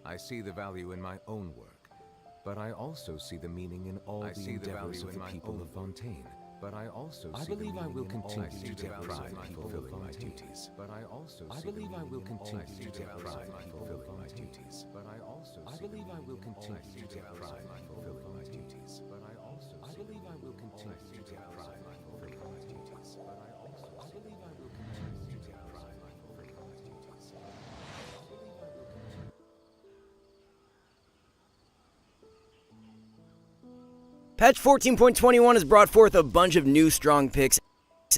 I see the value in my own work, but I also see the meaning in all the endeavors of the people of Fontaine. But I also believe I will continue to take pride in fulfilling my duties. But I also believe I will continue to take pride in fulfilling my duties. But I also believe I will continue to take pride in fulfilling my duties. But I also believe I will continue to take pride in fulfilling my duties. But I also believe I will continue to take pride in fulfilling my duties. Patch 14.21 has brought forth a bunch of new strong picks,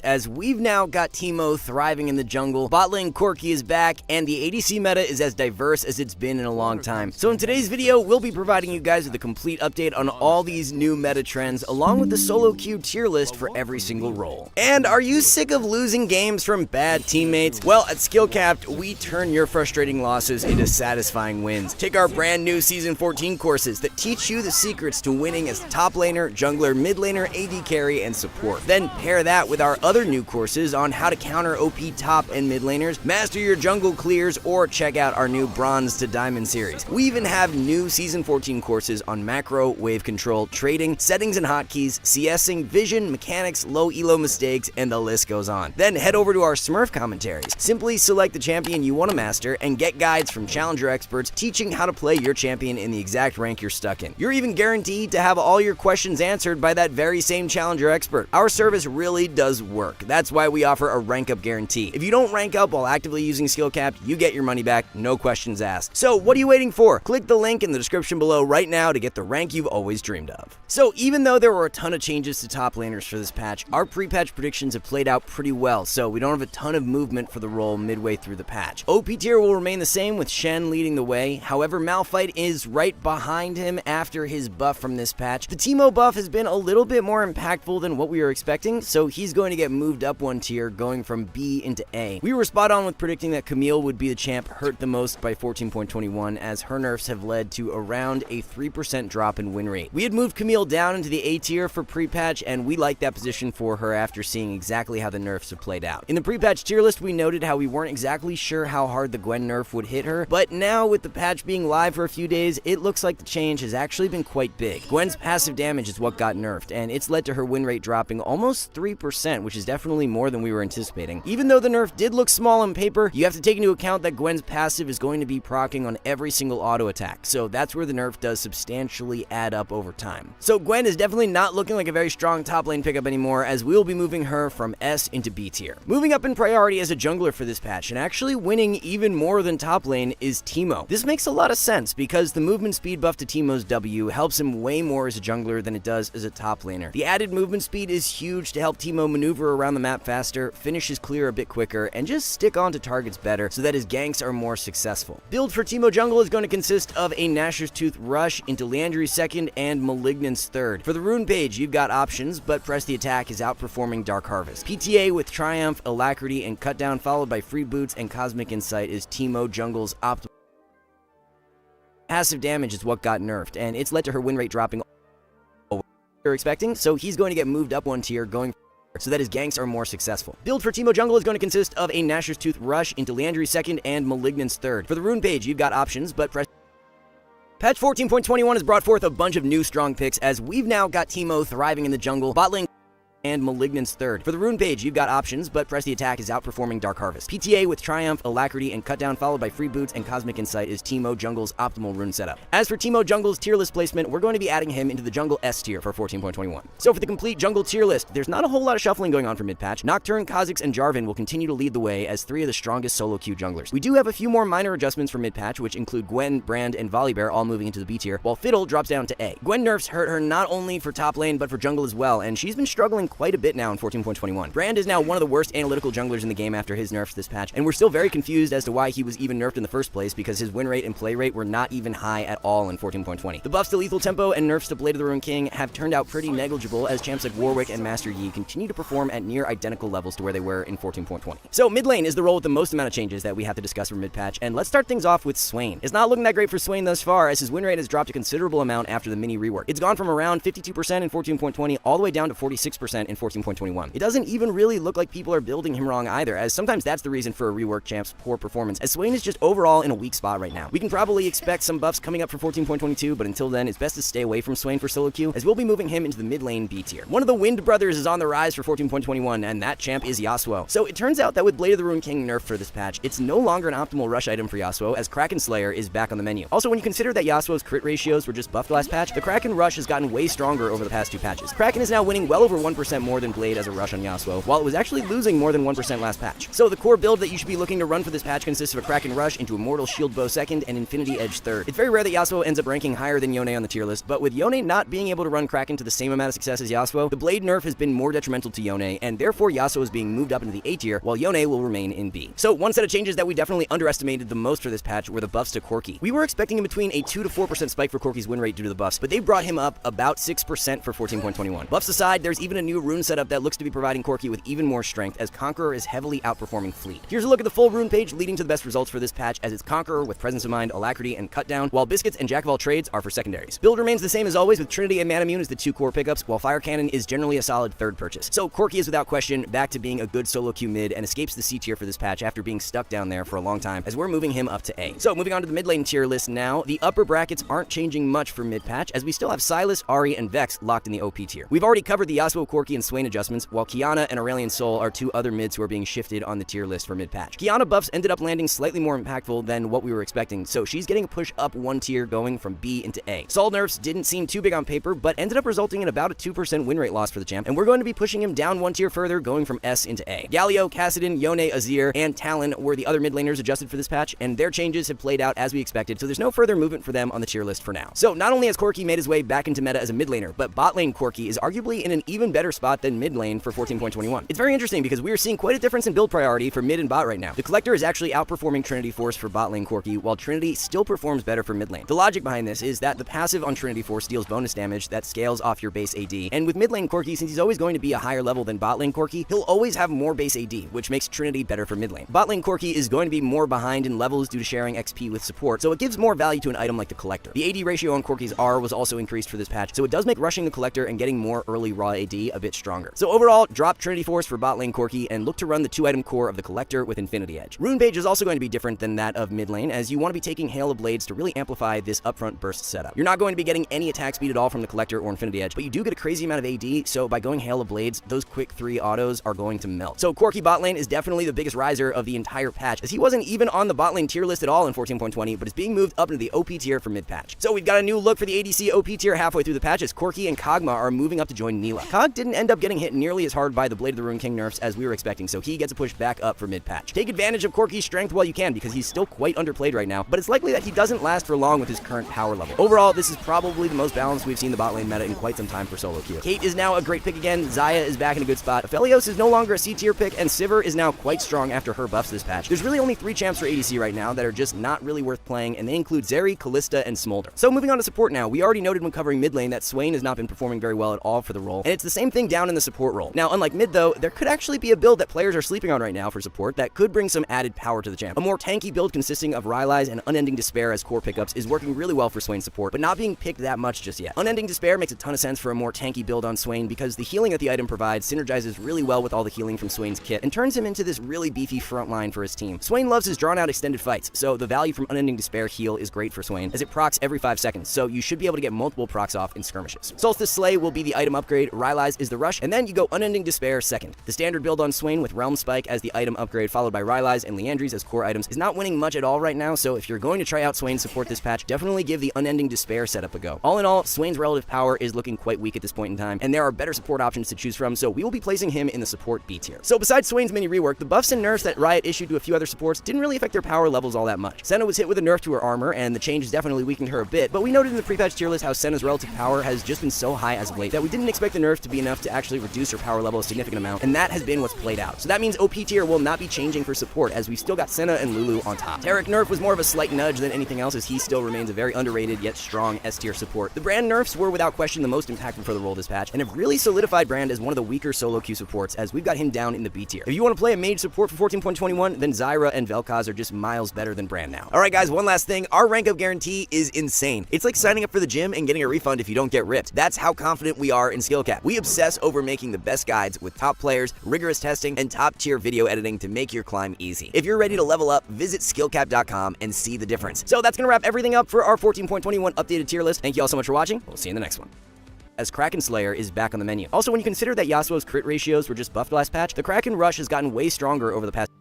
as we've now got Teemo thriving in the jungle, bot lane Corki is back, and the ADC meta is as diverse as it's been in a long time. So in today's video, we'll be providing you guys with a complete update on all these new meta trends, along with the solo queue tier list for every single role. And are you sick of losing games from bad teammates? Well, at Skillcapped, we turn your frustrating losses into satisfying wins. Take our brand new Season 14 courses that teach you the secrets to winning as top laner, jungler, mid laner, AD carry, and support. Then pair that with our other new courses on how to counter OP top and mid laners, master your jungle clears, or check out our new Bronze to Diamond series. We even have new Season 14 courses on macro, wave control, trading, settings and hotkeys, CSing, vision, mechanics, low elo mistakes, and the list goes on. Then head over to our Smurf commentaries. Simply select the champion you want to master and get guides from challenger experts teaching how to play your champion in the exact rank you're stuck in. You're even guaranteed to have all your questions answered by that very same challenger expert. Our service really does work. That's why we offer a rank up guarantee. If you don't rank up while actively using Skillcapped, you get your money back, no questions asked. So what are you waiting for? Click the link in the description below right now to get the rank you've always dreamed of. So even though there were a ton of changes to top laners for this patch, our pre-patch predictions have played out pretty well, so we don't have a ton of movement for the role midway through the patch. OP tier will remain the same with Shen leading the way, however Malphite is right behind him after his buff from this patch. The Teemo buff has been a little bit more impactful than what we were expecting, so he's going to get moved up one tier, going from B into A. We were spot on with predicting that Camille would be the champ hurt the most by 14.21, as her nerfs have led to around a 3% drop in win rate. We had moved Camille down into the A tier for pre-patch, and we liked that position for her after seeing exactly how the nerfs have played out. In the pre-patch tier list, we noted how we weren't exactly sure how hard the Gwen nerf would hit her, but now with the patch being live for a few days, it looks like the change has actually been quite big. Gwen's passive damage is what got nerfed, and it's led to her win rate dropping almost 3%, which is definitely more than we were anticipating. Even though the nerf did look small on paper, you have to take into account that Gwen's passive is going to be proccing on every single auto attack, so that's where the nerf does substantially add up over time. So Gwen is definitely not looking like a very strong top lane pickup anymore, as we'll be moving her from S into B tier. Moving up in priority as a jungler for this patch, and actually winning even more than top lane, is Teemo. This makes a lot of sense because the movement speed buff to Teemo's W helps him way more as a jungler than it does as a top laner. The added movement speed is huge to help Teemo maneuver around the map faster, finish his clear a bit quicker, and just stick onto targets better so that his ganks are more successful. Build for Teemo jungle is going to consist of a Nashor's Tooth Rush into Leandry's second and Malignant's third. For the rune page, you've got options, but Press the Attack is outperforming Dark Harvest. PTA with Triumph, Alacrity, and Cutdown, followed by Free Boots and Cosmic Insight, is Teemo jungle's optimal. Passive damage is what got nerfed, and it's led to her win rate dropping over what you're expecting, so he's going to get moved up one tier, going so that his ganks are more successful. Build for Teemo jungle is going to consist of a Nashor's Tooth Rush into Leandry's second and Malignant's third. For the rune page, you've got options, but press. Patch 14.21 has brought forth a bunch of new strong picks, as we've now got Teemo thriving in the jungle, bot lane and Malignant's third. For the rune page, you've got options, but Press the Attack is outperforming Dark Harvest. PTA with Triumph, Alacrity, and Cutdown, followed by Free Boots and Cosmic Insight, is Teemo jungle's optimal rune setup. As for Teemo jungle's tier list placement, we're going to be adding him into the jungle S tier for 14.21. So for the complete jungle tier list, there's not a whole lot of shuffling going on for mid-patch. Nocturne, Kha'Zix, and Jarvan will continue to lead the way as three of the strongest solo queue junglers. We do have a few more minor adjustments for mid-patch, which include Gwen, Brand, and Volibear all moving into the B tier, while Fiddle drops down to A. Gwen nerfs hurt her not only for top lane, but for jungle as well, and she's been struggling quite a bit now in 14.21. Brand is now one of the worst analytical junglers in the game after his nerfs this patch, and we're still very confused as to why he was even nerfed in the first place, because his win rate and play rate were not even high at all in 14.20. The buffs to lethal tempo and nerfs to Blade of the Ruined King have turned out pretty negligible, as champs like Warwick and Master Yi continue to perform at near identical levels to where they were in 14.20. So mid lane is the role with the most amount of changes that we have to discuss for mid patch, and let's start things off with Swain. It's not looking that great for Swain thus far, as his win rate has dropped a considerable amount after the mini rework. It's gone from around 52% in 14.20 all the way down to 46% in 14.21. It doesn't even really look like people are building him wrong either, as sometimes that's the reason for a rework champ's poor performance, as Swain is just overall in a weak spot right now. We can probably expect some buffs coming up for 14.22, but until then, it's best to stay away from Swain for solo queue, as we'll be moving him into the mid lane B tier. One of the Wind brothers is on the rise for 14.21, and that champ is Yasuo. So it turns out that with Blade of the Ruined King nerfed for this patch, it's no longer an optimal rush item for Yasuo, as Kraken Slayer is back on the menu. Also, when you consider that Yasuo's crit ratios were just buffed last patch, the Kraken rush has gotten way stronger over the past 2 patches. Kraken is now winning well over 1% more than Blade as a rush on Yasuo, while it was actually losing more than 1% last patch. So the core build that you should be looking to run for this patch consists of a Kraken rush into Immortal Shield Bow second and Infinity Edge third. It's very rare that Yasuo ends up ranking higher than Yone on the tier list, but with Yone not being able to run Kraken to the same amount of success as Yasuo, the Blade nerf has been more detrimental to Yone, and therefore Yasuo is being moved up into the A tier, while Yone will remain in B. So one set of changes that we definitely underestimated the most for this patch were the buffs to Corki. We were expecting in between a 2 to 4% spike for Corki's win rate due to the buffs, but they brought him up about 6% for 14.21. Buffs aside, there's even a new rune setup that looks to be providing Corki with even more strength, as Conqueror is heavily outperforming Fleet. Here's a look at the full rune page leading to the best results for this patch, as it's Conqueror with Presence of Mind, Alacrity, and Cut Down, while Biscuits and Jack of all trades are for secondaries. Build remains the same as always, with Trinity and Manamune as the 2 core pickups, while Fire Cannon is generally a solid third purchase. So Corki is without question back to being a good solo queue mid and escapes the C tier for this patch after being stuck down there for a long time, as we're moving him up to A. So moving on to the mid lane tier list now, the upper brackets aren't changing much for mid patch, as we still have Sylas, Ahri, and Vex locked in the OP tier. We've already covered the Yasuo, Corki, and Swain adjustments, while Kiana and Aurelion Sol are 2 other mids who are being shifted on the tier list for mid patch. Kiana buffs ended up landing slightly more impactful than what we were expecting, so she's getting a push up 1 tier going from B into A. Sol nerfs didn't seem too big on paper, but ended up resulting in about a 2% win rate loss for the champ, and we're going to be pushing him down 1 tier further, going from S into A. Galio, Kassadin, Yone, Azir, and Talon were the other mid laners adjusted for this patch, and their changes have played out as we expected, so there's no further movement for them on the tier list for now. So not only has Corki made his way back into meta as a mid laner, but bot lane Corki is arguably in an even better spot than mid lane for 14.21. It's very interesting because we are seeing quite a difference in build priority for mid and bot right now. The Collector is actually outperforming Trinity Force for bot lane Corki, while Trinity still performs better for mid lane. The logic behind this is that the passive on Trinity Force deals bonus damage that scales off your base AD, and with mid lane Corki, since he's always going to be a higher level than bot lane Corki, he'll always have more base AD, which makes Trinity better for mid lane. Bot lane Corki is going to be more behind in levels due to sharing XP with support, so it gives more value to an item like the Collector. The AD ratio on Corki's R was also increased for this patch, so it does make rushing the Collector and getting more early raw AD a bit stronger. So overall, drop Trinity Force for bot lane Corki and look to run the 2-item core of the Collector with Infinity Edge. Rune page is also going to be different than that of mid lane, as you want to be taking Hail of Blades to really amplify this upfront burst setup. You're not going to be getting any attack speed at all from the Collector or Infinity Edge, but you do get a crazy amount of AD, so by going Hail of Blades, those quick 3 autos are going to melt. So Corki bot lane is definitely the biggest riser of the entire patch, as he wasn't even on the bot lane tier list at all in 14.20, but is being moved up into the OP tier for mid patch. So we've got a new look for the ADC OP tier halfway through the patch, as Corki and Kog'Maw are moving up to join Neela. Kog didn't end up getting hit nearly as hard by the Blade of the Ruined King nerfs as we were expecting, so he gets a push back up for mid patch. Take advantage of Corki's strength while you can, because he's still quite underplayed right now, but it's likely that he doesn't last for long with his current power level. Overall, this is probably the most balanced we've seen the bot lane meta in quite some time for solo queue. Kate is now a great pick again, Xayah is back in a good spot, Aphelios is no longer a C tier pick, and Sivir is now quite strong after her buffs this patch. There's really only 3 champs for ADC right now that are just not really worth playing, and they include Zeri, Callista, and Smolder. So moving on to support now, we already noted when covering mid lane that Swain has not been performing very well at all for the role, and it's the same thing down in the support role. Now, unlike mid though, there could actually be a build that players are sleeping on right now for support that could bring some added power to the champ. A more tanky build consisting of Rylai's and Unending Despair as core pickups is working really well for Swain's support, but not being picked that much just yet. Unending Despair makes a ton of sense for a more tanky build on Swain because the healing that the item provides synergizes really well with all the healing from Swain's kit and turns him into this really beefy front line for his team. Swain loves his drawn out extended fights, so the value from Unending Despair heal is great for Swain, as it procs every 5 seconds, so you should be able to get multiple procs off in skirmishes. Solstice Slay will be the item upgrade, Rylai's is the rush, and then you go Unending Despair second. The standard build on Swain with Realm Spike as the item upgrade followed by Rylai's and Liandry's as core items is not winning much at all right now, so if you're going to try out Swain's support this patch, definitely give the Unending Despair setup a go. All in all, Swain's relative power is looking quite weak at this point in time, and there are better support options to choose from, so we will be placing him in the support B tier. So besides Swain's mini rework, the buffs and nerfs that Riot issued to a few other supports didn't really affect their power levels all that much. Senna was hit with a nerf to her armor, and the change has definitely weakened her a bit, but we noted in the pre-patch tier list how Senna's relative power has just been so high as of late that we didn't expect the nerf to be enough to actually reduce her power level a significant amount, and that has been what's played out. So that means OP tier will not be changing for support, as we've still got Senna and Lulu on top. Taric nerf was more of a slight nudge than anything else, as he still remains a very underrated yet strong S tier support. The Brand nerfs were without question the most impactful for the role this patch, and have really solidified Brand as one of the weaker solo queue supports, as we've got him down in the B tier. If you want to play a mage support for 14.21, then Zyra and Vel'Koz are just miles better than Brand now. Alright guys, one last thing, our rank up guarantee is insane. It's like signing up for the gym and getting a refund if you don't get ripped. That's how confident we are in skill cap. We obsess obsess over making the best guides with top players, rigorous testing, and top-tier video editing to make your climb easy. If you're ready to level up, visit skillcap.com and see the difference. So that's going to wrap everything up for our 14.21 updated tier list. Thank you all so much for watching. We'll see you in the next one. As Kraken Slayer is back on the menu. Also, when you consider that Yasuo's crit ratios were just buffed last patch, the Kraken Rush has gotten way stronger over the past.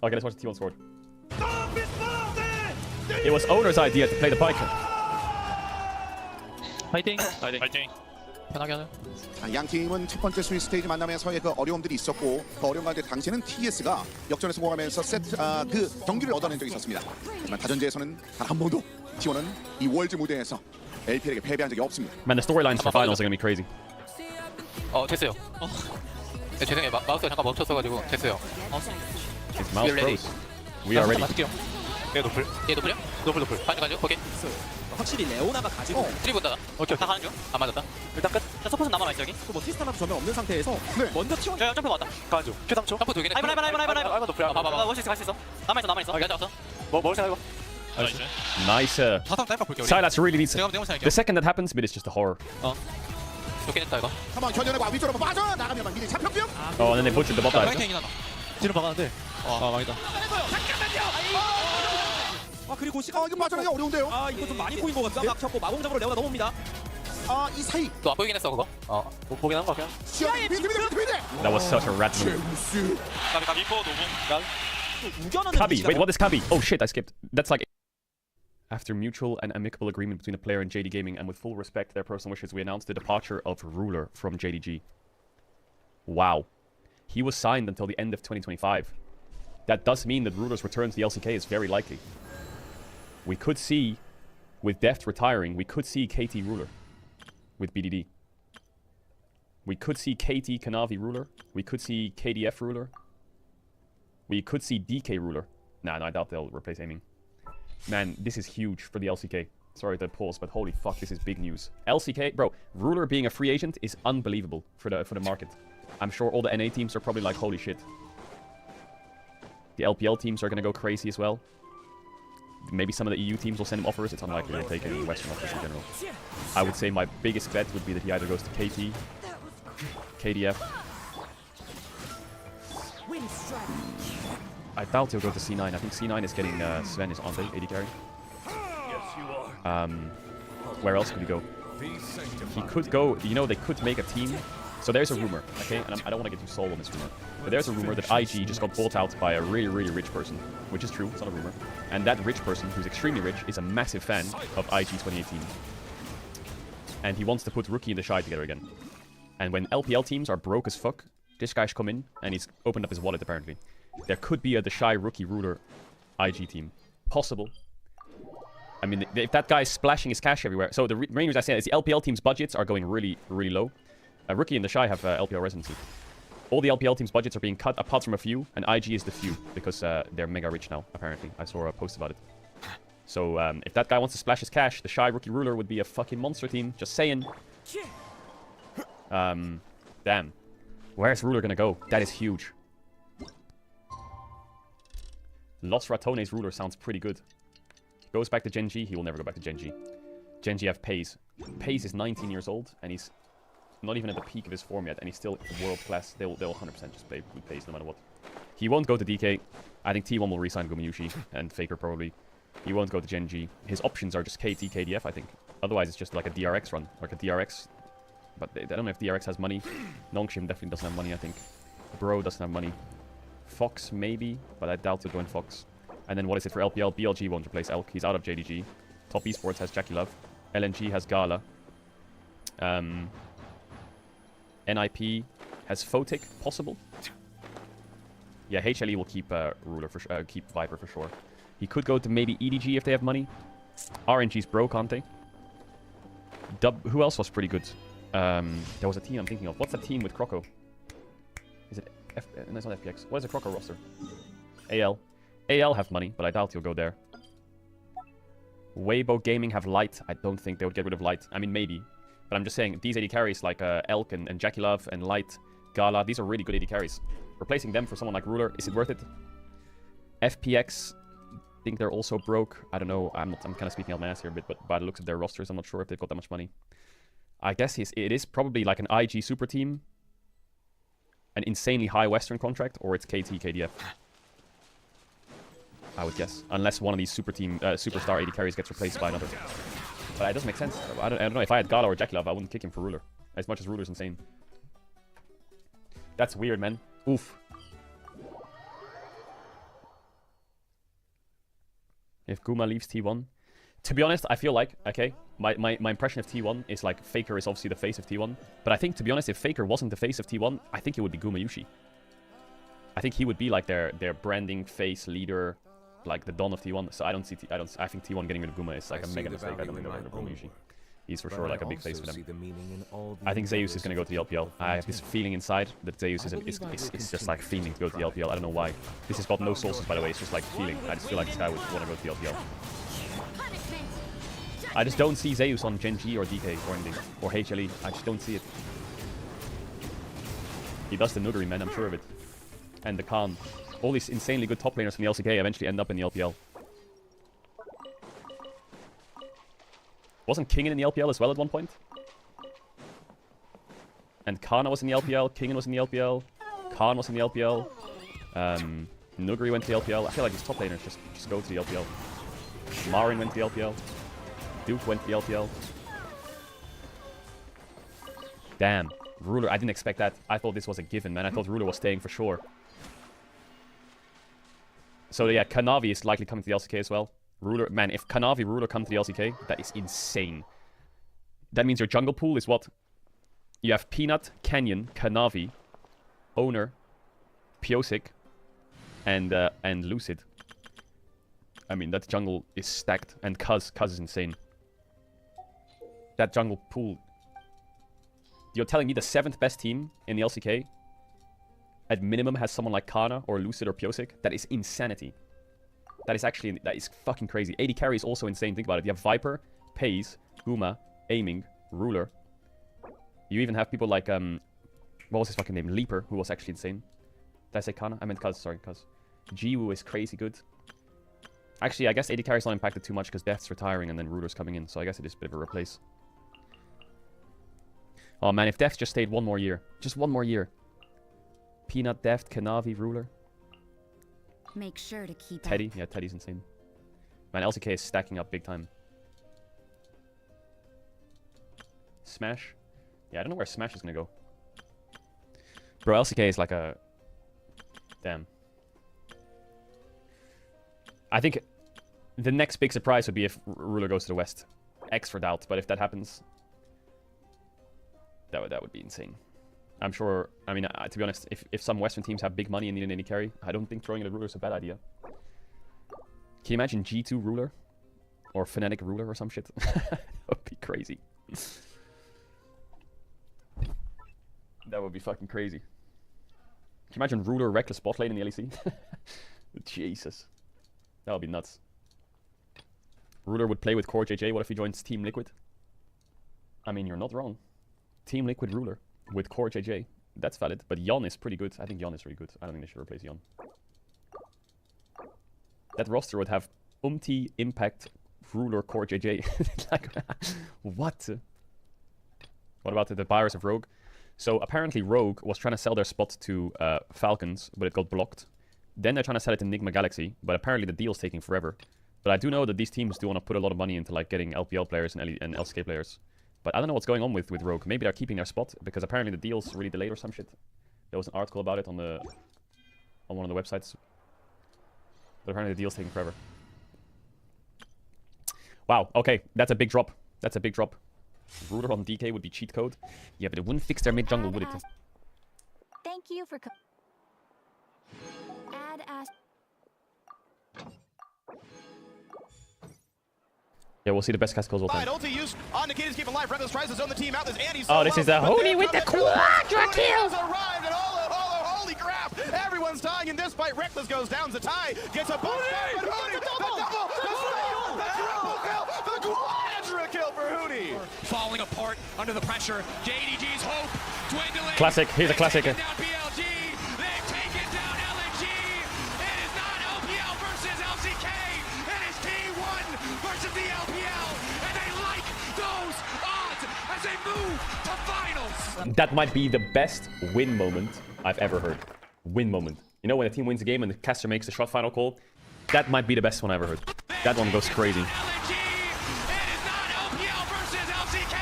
Okay, let's watch the T1 sword. It was owner's idea to play the pike. 파이팅! 파이팅! 편하게 하자. 양 팀은 첫 번째 스위 스테이지 만남에서의 그 어려움들이 있었고 그 어려움 가운데 당시에는 TS가 역전에 성공하면서 세트 그 경기를 얻어낸 적이 있었습니다. 하지만 다전제에서는 단 한 번도 T1은 이 월즈 무대에서 LPL에게 패배한 적이 없습니다. Man, the storylines for finals are gonna be crazy. 됐어요. 네, 죄송해요. 마우스가 잠깐 멈췄어가지고 됐어요. It's mouse pros. We are ready. 맞을게요. 얘 노플? 얘 노플이요? 노플. 가죠. 오케이. 확실히 레오나가 가지고 트리 본다. 오케이. 다 가는 중. 안 맞았다. 일단 끝. 자, 서포트 남아있어 여기. 뭐 트리스타나도 전면 없는 상태에서 네. 먼저 T1 야, 점프 맞다. 가는 중. Q3초. 점프 돌긴 해. 하이번 노플이야. 봐봐. 원시스 갈 수 있어. 남아있어. 여기 앉아왔어. 먹을 생각 해봐. Nice. 사상 짧게 볼게 우리. Sylas really needs it. 내가 생각할게요. The second that happens, mid is just a horror. 좋긴 했다 이거. 한번 견뎌내고 위쪽으로 빠져 나가면 미리 잡혔고요. Oh, and then they butchered the bot dive. 파이팅이긴 하다. 뒤로 박았는데. 망이다. 그리고 시간 이거 빠져나기 어려운데요. 이거 좀 많이 보인 것 같다. 막혔고 마공장으로 레오나 넘어옵니다. 이 사이 또 안 보이긴 했어 그거. 못 보긴 한 거 같아. 시야의 비트. That was such a rat move. 미포 노공. 우겨는 Kabi. Wait, what is Kabi? Oh shit, I skipped. That's like... After mutual and amicable agreement between the player and JD Gaming, and with full respect to their personal wishes, we announced the departure of Ruler from JDG. Wow. He was signed until the end of 2025. That does mean that Ruler's return to the LCK is very likely. We could see, with Deft retiring, we could see KT Ruler with BDD. We could see KT Kanavi Ruler. We could see KDF Ruler. We could see DK Ruler. Nah, no, I doubt they'll replace Aiming. Man, this is huge for the LCK. Sorry to pause, but holy fuck, this is big news. LCK, bro, Ruler being a free agent is unbelievable for the market. I'm sure all the NA teams are probably like, holy shit. The LPL teams are gonna go crazy as well. Maybe some of the EU teams will send him offers. It's unlikely to take any Western offers in general. I would say my biggest bet would be that he either goes to KT, KDF. I doubt he'll go to C9. I think C9 is getting Sven is on the AD carry. Where else could he go? He could go, you know, they could make a team. So there's a rumor, okay? And I don't want to get too soul on this rumor. But there's a rumor that IG just got bought out by a really, really rich person. Which is true, it's not a rumor. And that rich person, who's extremely rich, is a massive fan of IG 2018. And he wants to put Rookie and the Shy together again. And when LPL teams are broke as fuck, this guy's come in and he's opened up his wallet apparently. There could be a the Shy Rookie Ruler IG team. Possible. I mean, if that guy's splashing his cash everywhere. So the main reason I say that is the LPL team's budgets are going really, really low. Rookie and the Shy have LPL residency. All the LPL teams' budgets are being cut, apart from a few, and IG is the few, because they're mega rich now, apparently. I saw a post about it. So, if that guy wants to splash his cash, the Shy Rookie Ruler would be a fucking monster team. Just saying. Damn. Where's Ruler gonna go? That is huge. Los Ratones Ruler sounds pretty good. Goes back to Gen G. He will never go back to Gen G. Gen G have Pays. Pays is 19 years old, and he's not even at the peak of his form yet, and he's still world class. They'll 100% just play with Pays no matter what. He won't go to DK. I think T1 will resign Gumiyushi and Faker probably. He won't go to Gen G. His options are just KT, KDF, I think. Otherwise, it's just like a DRX run, like a DRX. But I don't know if DRX has money. Nongshim definitely doesn't have money, I think. Bro doesn't have money. Fox maybe, but I doubt he'll join Fox. And then what is it for LPL? BLG won't replace Elk. He's out of JDG. Top Esports has Jackie Love. LNG has Gala. NIP has Photic, possible. Yeah, HLE will keep Ruler for keep Viper for sure. He could go to maybe EDG if they have money. RNG's broke, aren't they? Who else was pretty good? There was a team I'm thinking of. What's that team with Croco? Is it no, it's not FPX. What is the Croco roster? AL. AL have money, but I doubt he'll go there. Weibo Gaming have Light. I don't think they would get rid of Light. I mean, maybe. But I'm just saying, these AD carries like Elk and Jackie Love and Light, Gala, these are really good AD carries. Replacing them for someone like Ruler, is it worth it? FPX think they're also broke. I don't know. I'm kind of speaking out my ass here a bit, but by the looks of their rosters, I'm not sure if they've got that much money. I guess it is probably like an IG super team, an insanely high Western contract, or it's KT, KDF. I would guess, unless one of these superstar AD carries gets replaced by another. But it doesn't make sense. I don't know. If I had Gala or Jackie Love, I wouldn't kick him for Ruler. As much as Ruler's insane. That's weird, man. Oof. If Guma leaves T1. To be honest, I feel like, okay, my impression of T1 is like Faker is obviously the face of T1. But I think, to be honest, if Faker wasn't the face of T1, I think it would be Guma Yushi. I think he would be like their branding face leader, like the Don of T1. So I think T1 getting rid of Guma is like a mega mistake. I don't think they're going to Guma Yushi. He's for sure like a big face for them. I think Zeus is going to go to the LPL. I have this feeling inside that Zeus is just like feeling to go to the LPL. I don't know why. This has got no sources, by the way. It's just like feeling. I just feel like this guy would want to go to the LPL. I just don't see Zeus on Gen G or DK or anything. Or HLE. I just don't see it. He does the Nuggery, man. I'm sure of it. And the Khan. All these insanely good top laners from the LCK eventually end up in the LPL. Wasn't Kingen in the LPL as well at one point? And Kana was in the LPL, Kingen was in the LPL, Khan was in the LPL, Nuggery went to the LPL. I feel like these top laners just go to the LPL. Marin went to the LPL. Duke went to the LPL. Damn. Ruler, I didn't expect that. I thought this was a given, man. I thought Ruler was staying for sure. So yeah, Kanavi is likely coming to the LCK as well. Ruler, man, if Kanavi Ruler come to the LCK, that is insane. That means your jungle pool is what? You have Peanut, Canyon, Kanavi, Owner, Piosik, and Lucid. I mean, that jungle is stacked, and Kuz is insane. That jungle pool. You're telling me the 7th best team in the LCK at minimum has someone like Kana or Lucid or Piosik? That is insanity. That is fucking crazy. AD carry is also insane. Think about it. You have Viper, Paze, Guma, Aiming, Ruler. You even have people like, what was his fucking name? Leaper, who was actually insane. Did I say Kana? I meant Kuz, sorry, Kuz. Jiwoo is crazy good. Actually, I guess AD carry is not impacted too much because Death's retiring and then Ruler's coming in. So I guess it is a bit of a replace. Oh man, if Death just stayed one more year. Just one more year. Peanut, Death, Kanavi, Ruler. Make sure to keep Teddy. Yeah, Teddy's insane. Man, LCK is stacking up big time. Smash. Yeah, I don't know where Smash is going to go. Bro, LCK is like a... Damn. I think the next big surprise would be if Ruler goes to the West. X for doubt, but if that happens... That would be insane. I'm sure, I mean, to be honest, if some Western teams have big money and need an AD carry, I don't think throwing in a Ruler is a bad idea. Can you imagine G2 Ruler? Or Fnatic Ruler or some shit? That would be crazy. That would be fucking crazy. Can you imagine Ruler Reckless bot lane in the LEC? Jesus. That would be nuts. Ruler would play with Core JJ. What if he joins Team Liquid? I mean, you're not wrong. Team Liquid Ruler with Core JJ. That's valid. But Yon is pretty good. I think Yon is really good. I don't think they should replace Yon. That roster would have Umti, Impact, Ruler, Core JJ. Like, what? What about the buyers of Rogue? So apparently Rogue was trying to sell their spot to Falcons, but it got blocked. Then they're trying to sell it to Enigma Galaxy, but apparently the deal's taking forever. But I do know that these teams do want to put a lot of money into like getting LPL players and LCK players. But I don't know what's going on with Rogue. Maybe they're keeping their spot because apparently the deal's really delayed or some shit. There was an article about it on one of the websites. But apparently the deal's taking forever. Wow, okay, that's a big drop. That's a big drop. Ruler on DK would be cheat code. Yeah, but it wouldn't fix their mid jungle, would it? Thank you for Yeah, we'll see the best cast calls all time. Ulti used on the Nikita's keeping life. Reckless tries to zone the team out. There's Andy. Oh, this is a Hootie with the quadra kill. Arrived and holy crap! Everyone's dying in this fight. Reckless goes down. Zatai gets a bump. The quadra kill for Hootie. Falling apart under the pressure. JDG's hope dwindling. Classic. Here's a classic. Down PLG. They've taken down LNG. It is not LPL versus LCK. That might be the best win moment I've ever heard. Win moment. You know when a team wins a game and the caster makes the shot final call? That might be the best one I ever heard. That one goes crazy. LNG! It is not LPL versus LCK!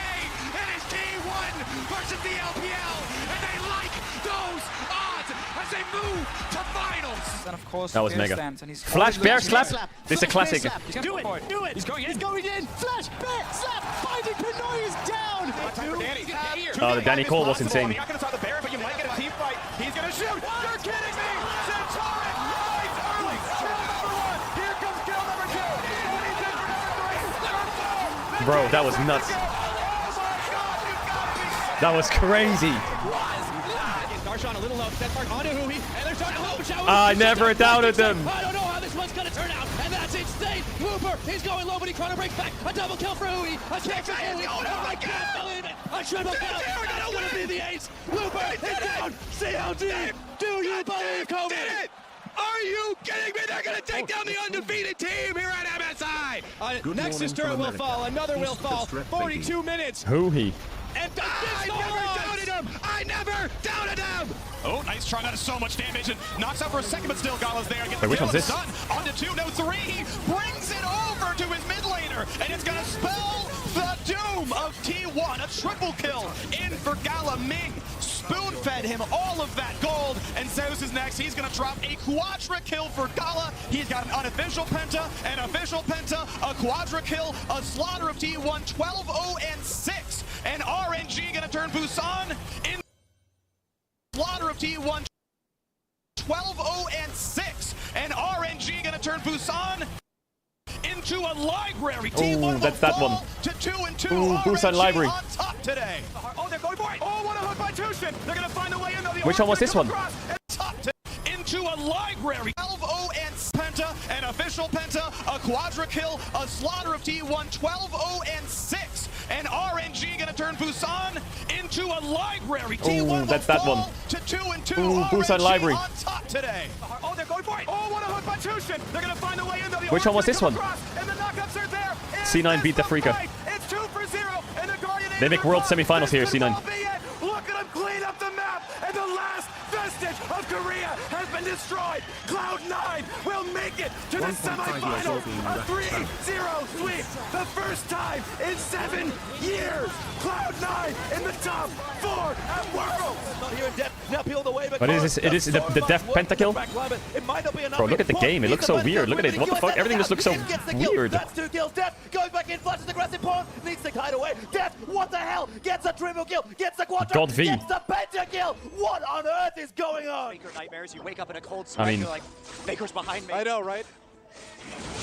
It is T1 versus the LPL! And they like those odds as they move to finals! And of course, That was mega. stands, and he's Flash bear slap. This is a classic. Do it! Do it! He's going in. He's going in! Flash! Bear! Slap! Finding Pinoy is down! Oh, the Danny Cole was insane. You're not going to start the bear, but you might get a team fight. He's going to shoot. You're kidding me! Centauric! Nice early! Kill number 1! Here comes kill number 2! 26 for number 3! Bro, that was nuts. That was crazy. Darshan a little low. Set mark onto Hui, and they're starting to low shower. I never doubted them. I don't know how this one's gonna turn out, and that's insane. Hooper, he's going low, but he trying to break back. A double kill for Hui. A kick for Hui. Oh, I can't believe it. A triple kill. That's gonna be the ace. Hooper is down. CLD. Do you believe Kobe? Are you kidding me? They're going to take down the undefeated team here at MSI! Nexus turret will fall. Another will fall. 42 minutes. Who he? And I never doubted him! I never doubted him! Oh, nice try. That is so much damage and knocks out for a second, but still Gala's there. Gets Wait, which the one's this? Done. On to 2, no 3. He brings it over to his mid laner, and it's going to spell the doom of T1. A triple kill in for Gala. Ming spoon-fed him all of that gold, and Zeus is next. He's going to drop a quadra kill for Gala. He's got an unofficial penta, an official penta, a quadra kill, a slaughter of T1, 12-0 and 6. And RNG going to turn Busan in slaughter of T1, 12-0 and 6. And RNG going to turn Busan into a library. T1 that's that one. to 2-2. Ooh, Busan RNG library. on top today. Oh, they're going for it. Oh, what a hook by Tushin. They're going to find a way in. Which one was this one? Into a library. 12-0 and penta, an official penta, a quadra kill, a slaughter of T1, 12-0 and 6. And RNG going to turn Busan into a library. T1 that's that one. to 2-2. Ooh, Busan RNG library. on top today. Oh, they're going for it. Oh, what a hook by Tushin. They're going to find a way in. Which one was this one? And the knockups are there. C9 beat Afrika. It's 2-0. And the Guardian They make world semifinals here, C9. Look at them clean up the map, and the last vestige of Korea has been destroyed. Cloud9 will make it to the semifinals. A 3-0 sweep, the first time in 7 years. Cloud9 in the top 4 at Worlds. Not here in depth. Now peeled away, But it is the death pentakill? Bro, look at the game. It looks so weird. Look at it. What the fuck? Everything just looks so weird. That's 2 kills. Death goes back in, flashes aggressive pawn, needs to kite away. Death, what the hell? Gets a triple kill, gets a quadra, God V. gets the pentakill. What on earth is going on? Faker nightmares. You wake up in a cold I sweat. mean- You're like, Faker's behind me. I know, right?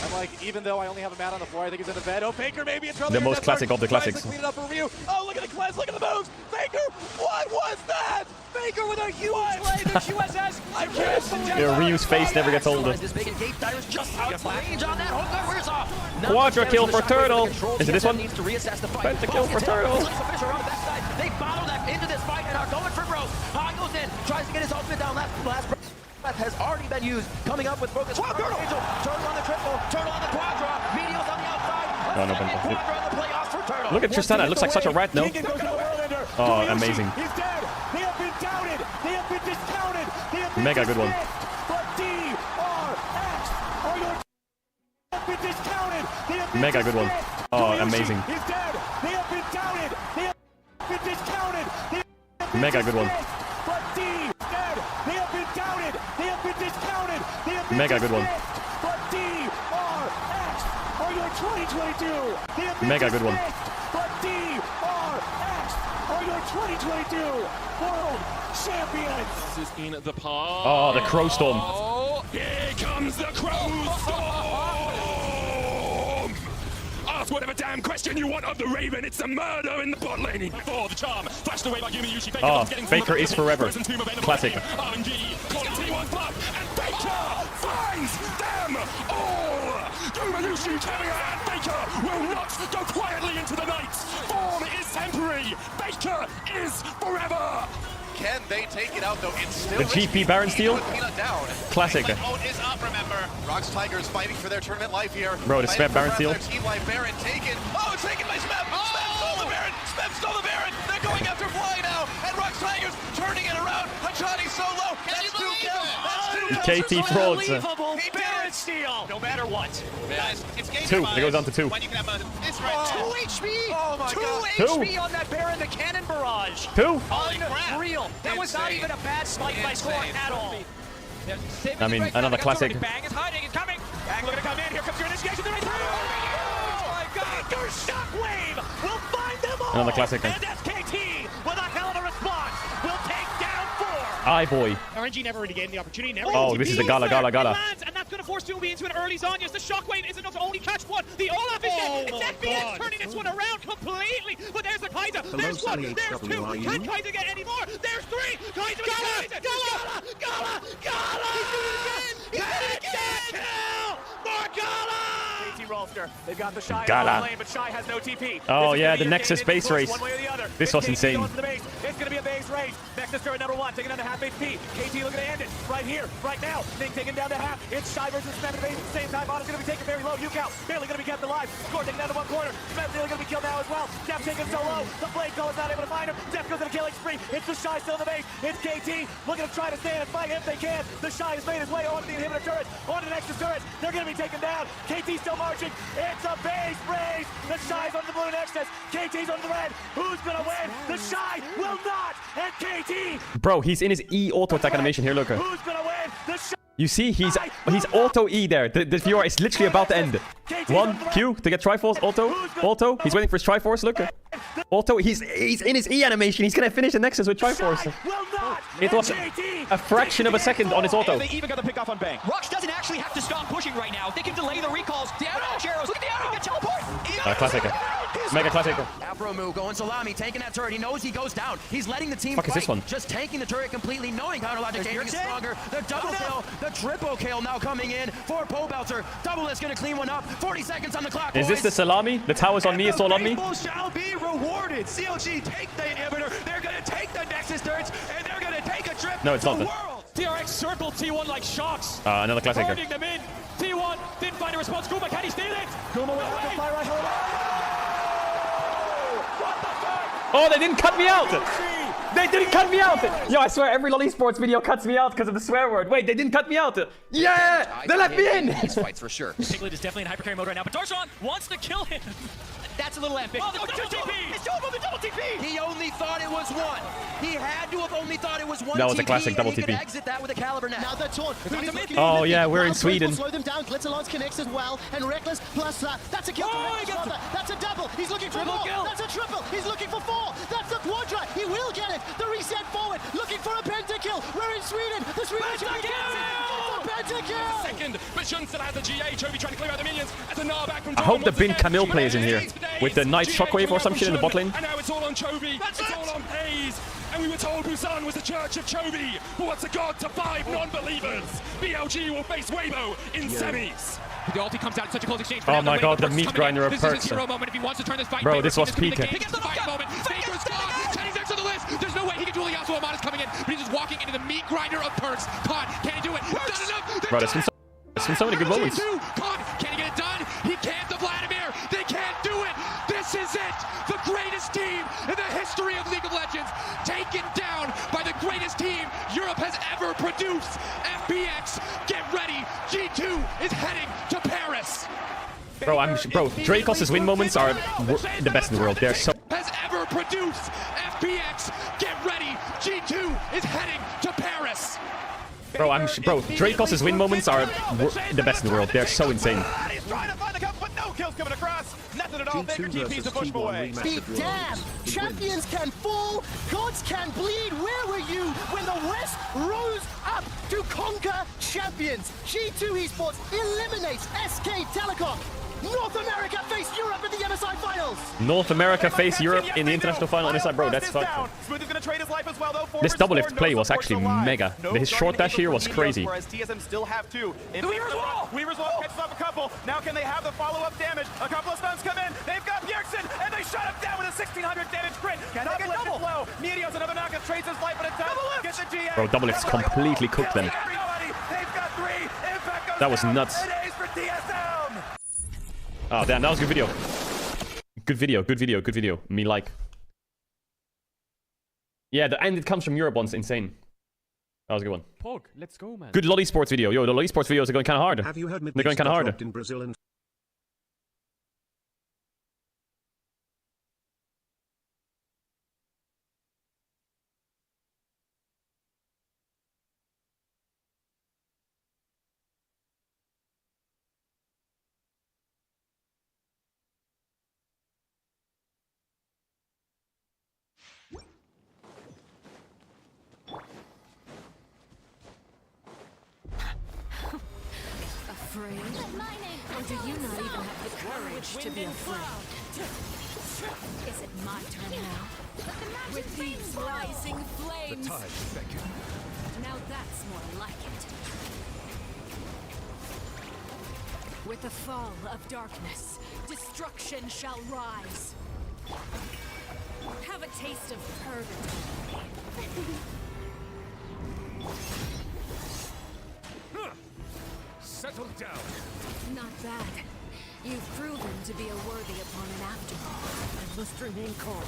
I'm like, even though I only have a mat on the floor, I think he's in the bed. Oh, Faker maybe in trouble. The most classic of the Tries to classics. clean it up for Ryu. Oh, look at the cleanse, look at the moves. Faker, what was that? Faker with a huge Raven QSS. I can't believe Yeah, Ryu's face never gets older. Quadra kill for Turtle. Is it this one? Pentakill for Turtle. They follow that into this fight and are going for broke. Han goes in, tries to get his ultimate down. Last breath has already been used. Coming up with focus. Turtle on the triple, Turtle on the quadra. Meteos on the outside. No, no, Quadra on the playoffs for Turtle. Look at Tristana. It looks like such a rat, no? Oh, amazing. He's dead. They have been doubted. They have been discounted. They have been Mega good one. But DRX are your have been discounted. They have been Mega good one. Oh, amazing. He's dead. They have been doubted. They have been discounted. They have been Mega good one. But D dead. They have been doubted. They have been discounted. They have been Mega good one. But DRX are your 2022. They have been Mega good one. But DRX are your 2022 World Champions. This is in the park. Oh, the Crow Storm. Oh, here comes the Crow Storm! Ask whatever damn question you want of the Raven. It's a murder in the bot lane. For the charm, flashed away by Yumi Yushi. Oh, Faker is forever. Classic. RNG, T1 flop, and Faker finds them all! Yumi Yushi carrier and Faker will not go quietly into the night. Form is temporary. Faker is forever. Can they take it out though? It's still The GP Baron steal? down. Classic. Own is up, remember. Rox Tigers fighting for their tournament life here. Bro, the Sveb Baron steal. Team life Baron taken. Oh, it's taken by Sveb. Sveb stole the Baron. Sveb stole the Baron. They're going after Fly now. And KT frauds. Unbelievable Baron steal. No matter what. Guys, it's game 2. It goes down to 2. when you can have this right 2 HP. Oh my 2 God. HP on that Baron, the cannon barrage. 2. Unreal. That was not even a bad spike by score at all. I mean, another classic. Bang is hiding. He's coming. Bang looking to come in. Here comes your initiation. They're right through. Oh my God. Their shockwave will find them all. Another classic. And SKT with a hell of a response will take down 4. Aye, boy. RNG never really gave him the opportunity. Oh, this is the Gala. Lands, and that's going to force 2B into an early zone. Yes, the shockwave is enough to only catch 1. The Olaf is dead. It's FBS turning this one around completely. But there's the Kaiser. There's 1. There's 2. Can Kaiser get any more? There's 3. Kaiser with Gala. He's doing it again. More Gala. Rolster. They've got the Shy Gala. lane, but Shy has no TP. Oh yeah, the Nexus base race. This was insane. It's going to be a base race. Nexus turret number 1, taking down to half HP. KT looking to end it right here, right now. Thing taken down to half. It's Shy versus Smith at the base at the same time. Otto's going to be taken very low. Yukow barely going to be kept alive. Score taken down to 1 corner. Smith nearly going to be killed now as well. Def taken so low. The Blade Call is not able to find him. Def goes in a killing spree. It's the Shy still in the base. It's KT looking to try to stand and fight if they can. The Shy has made his way onto the inhibitor turret, onto the Nexus turret. They're going to be taken down. KT still marching. It's a base race. The Shy's on the blue Nexus. KT's on the red. Who's going to win? The Shy will not. And KT. Bro, he's in his E auto attack animation here. Look. Who's going to win? The Shy. You see, he's auto E there. The viewer is literally about to end. 1 Q to get Triforce. Auto. He's waiting for his Triforce. Look. Auto. He's in his E animation. He's gonna finish the Nexus with Triforce. It was a fraction of a second on his auto. They even got the pick off on Bang. Rux doesn't actually have to stop pushing right now. They can delay the recalls. The avalanche arrows. Look at the arrow. Get teleport. Classic. Mega classic. Afro move going Salami, taking that turret. He knows he goes down. He's letting the team Fuck is this one? Just taking the turret completely, knowing counter logic gaming is stronger. The double kill, the triple kill now coming in for Pobelter. Double is going to clean one up. 40 seconds on the clock. Is this the Salami? The tower's on me. It's all on me. Shall be rewarded. CLG take the inhibitor. They're going to take the Nexus turrets, and they're going to take a trip. No, it's not. TRX circled T1 like shocks. Another classic. Turning them in. T1 didn't find a response. Kuma, can he steal it? Kuma will have to fly right Oh, they didn't cut me out! They didn't cut me out! Yo, I swear every LoL Esports video cuts me out because of the swear word. Wait, they didn't cut me out! Yeah! They let me in! These fights for sure. Piglet is definitely in hypercarry mode right now, but Darshan wants to kill him. That's a little ambitious. Oh, the double TP! It's double TP! He only thought it was 1. He had to have only thought it was 1 That was a TP, classic double and he TP. could exit that with a caliber now. Now they're torn. Oh yeah, we're in Sweden. Slow them down. Glitzerlance connects as well, and Reckless plus that's a kill. That's a double. He's looking for more. That's a triple. He's looking for 4. That's a quadra. He will get it. The reset forward, looking for a pentakill. We're in Sweden. The Swedish champion gets a pentakill. Second, but Shun still has the GA. Chovy trying to clear out the minions. As a gnaw back from I hope the Bin Camille plays in here with the Night Shockwave or some shit in the bot lane. And now it's all on Chovy. It's all on Hayes. And we were told Busan was the church of Chovy. But what's a god to 5 non-believers? BLG will face Weibo in semis. The ulti comes out in such a close exchange. Oh my god, the meat grinder of perks. Bro, this was peak. Faker's gone. Teddy's next on the list. There's no way he can duel the Yasuo. Amada's coming in, but he's just walking into the meat grinder of perks. Con, can he do it? Not enough. Bro, there's been so many good moments. Con, can he get it done? He can't. The Vladimir. They can't do it. This is it. The greatest team in the history of League of Legends, taken down by the greatest team Europe has ever produced. FBX, get ready. G2 is heading to Paris. Bro, Dracos' win moments are the best in the world. They're so. Has ever produced. FBX, get ready. G2 is heading to Paris. Bro, Dracos' win moments are the best in the world. They're so insane. He's trying to find the cup, but no kills coming across. Nothing at all. Baker TP's to push away. Be damned. Champions can fall. Gods can bleed. Where were you when the West rose up to conquer champions? G2 Esports eliminates SK Telecom. North America face Europe in the MSI finals. North America face Europe in the international final. And it's like, bro, that's fucked. This double lift play was actually mega. His short dash here was crazy. Whereas TSM still have 2. Weaver's Wall catches up a couple. Now can they have the follow-up damage? A couple of stuns come in. They've got Bjergsen, and they shut him down with a 1600 damage crit. Can they get double? Low. Meteos another knockout trades his life, but it does. Gets the GA. Bro, double lift's completely cooked them. They've got 3. Impact goes That was down. nuts. It is for TSM. Oh, damn, that was a good video. Good video. Me like. Yeah, and it comes from Eurobonds, insane. That was a good one. Pog, let's go, man. Good Lolly Sports video. Yo, the Lolly Sports videos are going kind of hard. Have you heard They're going kind of hard. in Brazil and Afraid? Or do you not even have the courage to be afraid? Is it my turn now? With these rising flames? Now that's more like it. With the fall of darkness, destruction shall rise. Have a taste of purgatory. Settle down. Not bad. You've proven to be a worthy opponent after all. I must remain calm.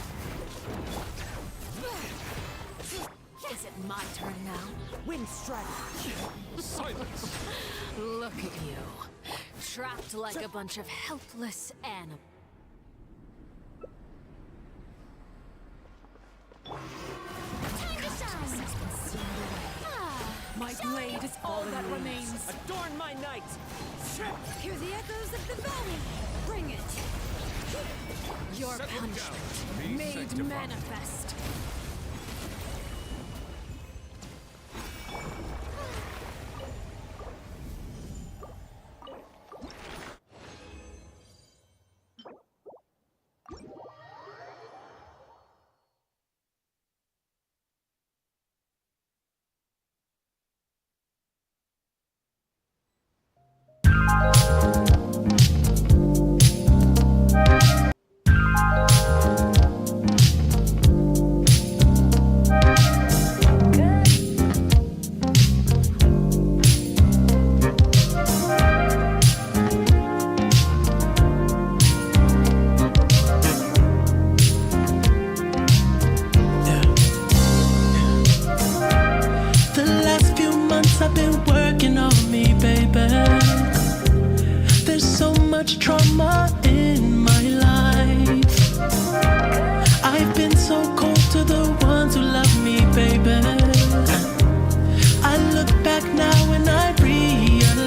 Is it my turn now? Wind strike. Silence. Look at you. Trapped like a bunch of helpless animals. My blade is all that remains. Adorn my night. Hear the echoes of the valley. Bring it. Your punishment made manifest. I've been working on me, baby. There's so much trauma in my life. I've been so cold to the ones who love me, baby. I look back now and I realize.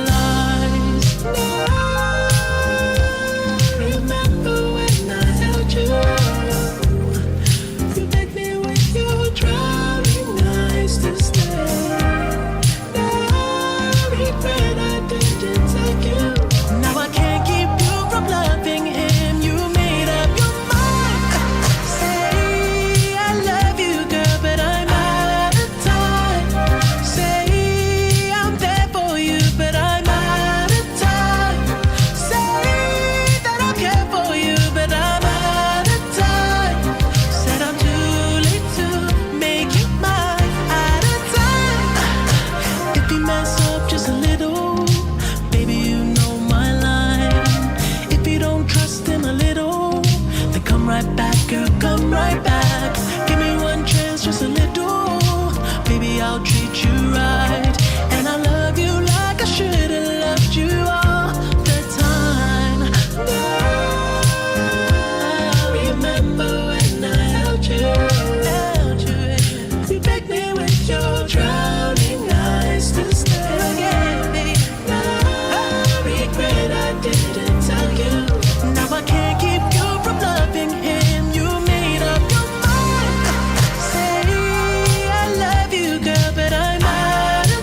Remember when I held you? You begged me with your drowning eyes to stay. Now I can't keep you from loving him. You made up your mind. Say I love you, girl, but I'm out of time. Say I'm there for you, but I'm out of time. Say that I care for you, but I'm out of time. Said I'm too late to make you mine. Out of time. If you mess up just a little, baby, you know my line. If you don't trust him a little, then come right back, girl, come right back. Give me one chance, just a little. Baby, I'll treat you right. And I love you like I should have loved you all the time. Now, remember when I held you? You begged me with your drowning eyes to stay again, baby. I didn't tell you. Now I can't keep you from loving him. You made up your mind. Say I love you, girl, but I'm out of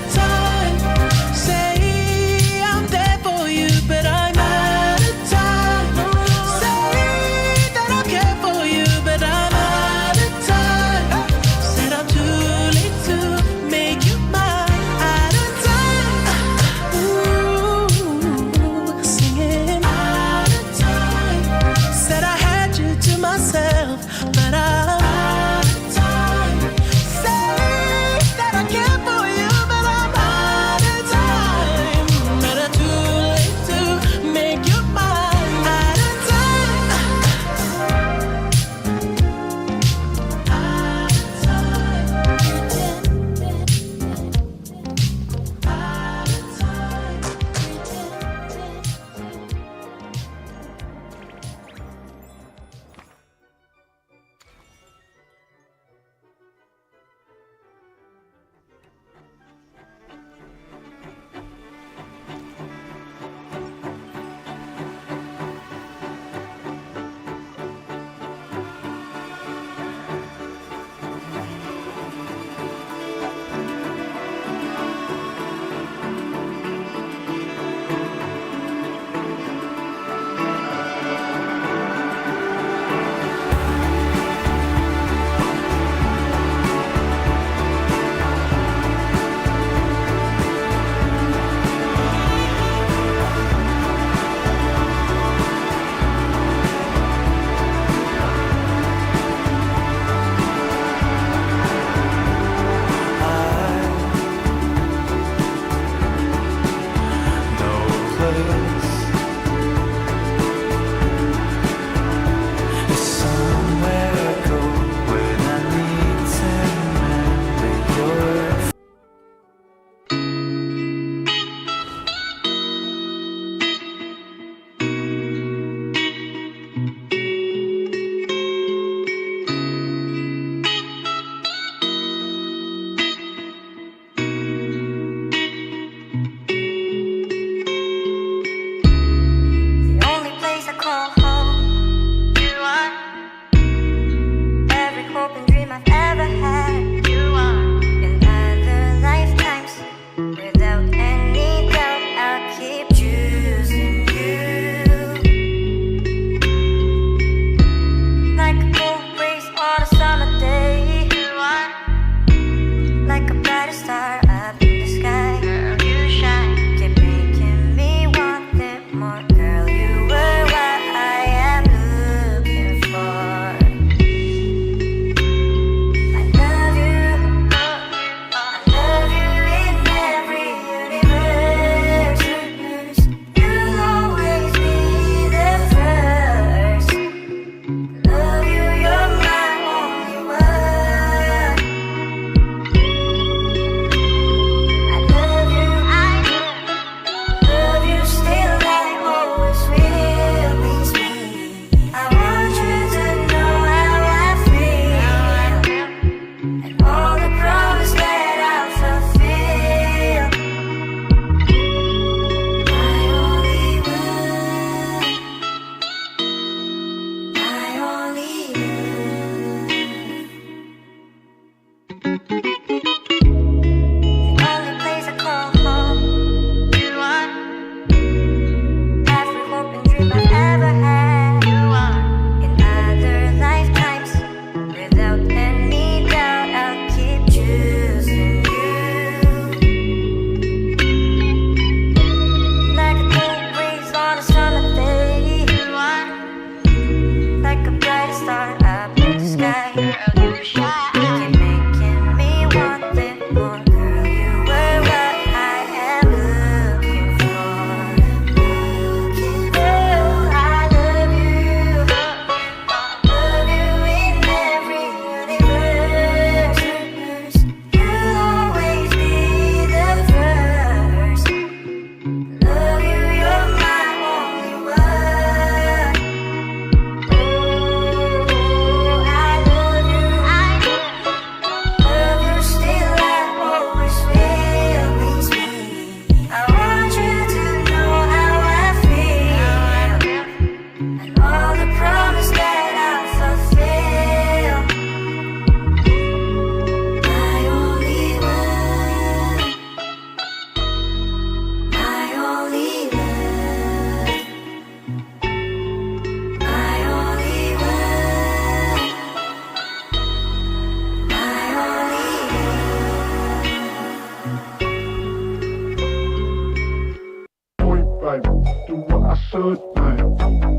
should, man.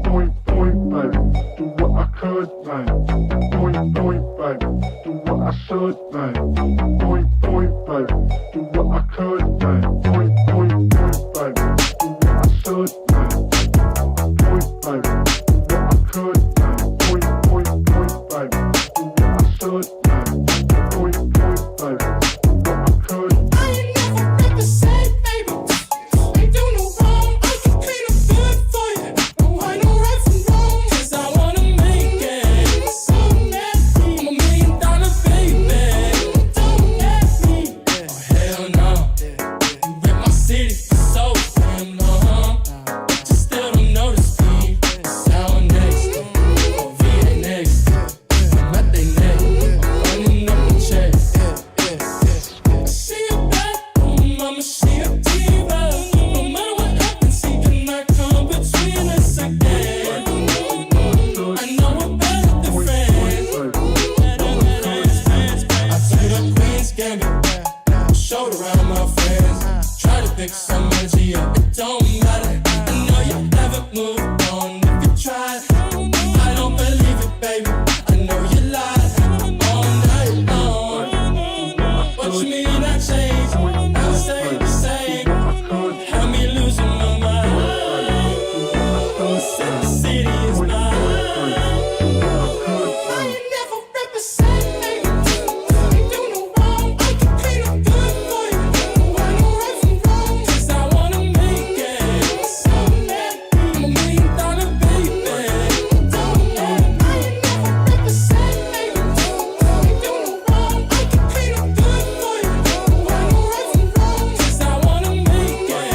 Point, point, baby. Do what I could, man. Point, point, baby. Do what I should, man. Point, point, baby. Do what I could, man. Point, point, point, baby. Do what I should, man. Point, baby. Do what I could, man. Point, point, point, baby. Do what I should, man. Point, point, baby. Do what I could. I ain't never represent, baby. Ain't do no wrong. I can clean up good for you. No, I know right from wrong. 'Cause I wanna make it. So nasty. I'm $1 million baby. Don't let me. Oh, hell no. You rip my city for so damn long. But you still don't notice me. Sound next. Or VA next. I'm at they neck. I'm running up the check. She a bad woman, mama, she a diva. No matter what happens, she cannot come between us again. I know we're better than friends. I played up Queen's Gambit, showed around my friends. Try to pick some energy up, it don't matter. I know you haven't moved on if you tried. I don't believe it, baby. I know you lied all night long. What you mean I changed? I stay the same. Had me losing my mind. Said the city is mine. I ain't never represent, baby. Ain't do no wrong. I can clean up good for you. I know right from wrong. 'Cause I wanna make it. So nasty. I'm $1 million baby. Don't let me. I ain't never represent, baby. Ain't do no wrong. I can clean up good for you. I know right from wrong. 'Cause I wanna make it.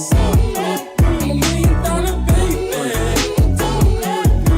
So nasty. I'm $1 million baby. Don't let me.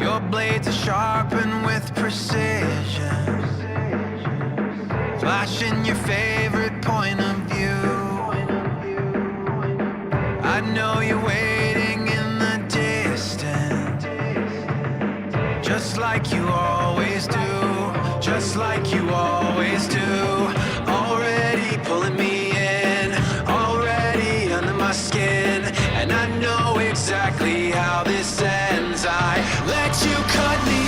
Your blades are sharpened with precision, flashing your favorite point of view. I know you're waiting in the distance, just like you always do, just like you always do. Already pulling me in, already under my skin, and I know exactly how this ends. I let you cut me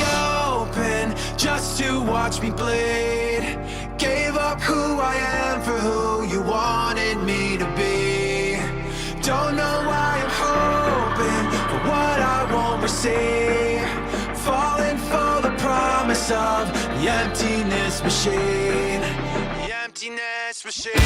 open just to watch me bleed. Gave up who I am for who you wanted me to be. Don't know why I'm hoping for what I won't receive. Falling for the promise of the emptiness machine. The emptiness machine.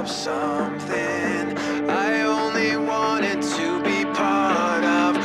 something I only wanted to be part of,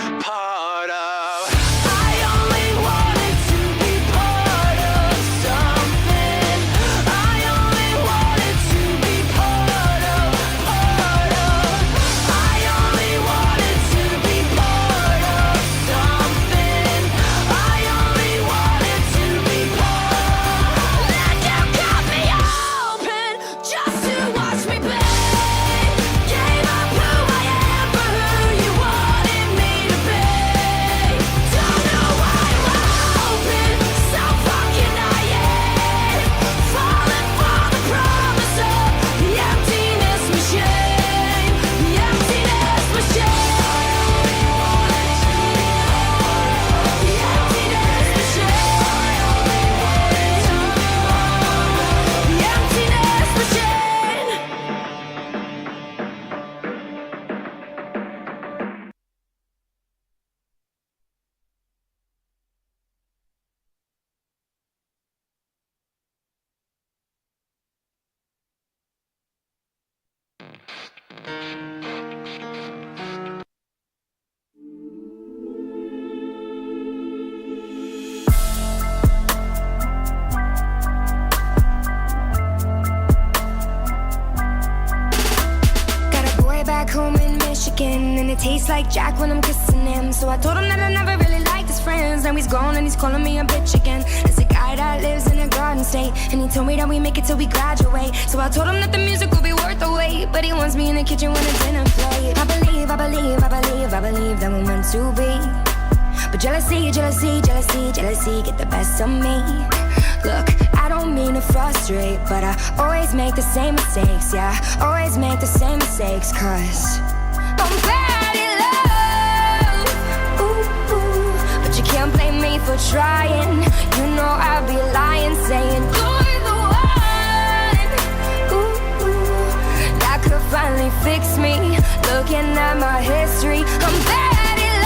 Back home in Michigan, and it tastes like Jack when I'm kissing him. So I told him that I never really liked his friends. Now he's gone and he's calling me a bitch again. There's a guy that lives in a garden state, and he told me that we make it till we graduate. So I told him that the music will be worth the wait, but he wants me in the kitchen when it's dinner plate. I believe that we're meant to be, but jealousy get the best of me. Look, I don't mean to frustrate, but I always make the same mistakes, yeah. Always make the same mistakes, cause I'm bad at love, ooh, ooh. But you can't blame me for trying. You know I'd be lying, saying you're the one, ooh, ooh. That could finally fix me. Looking at my history, I'm bad at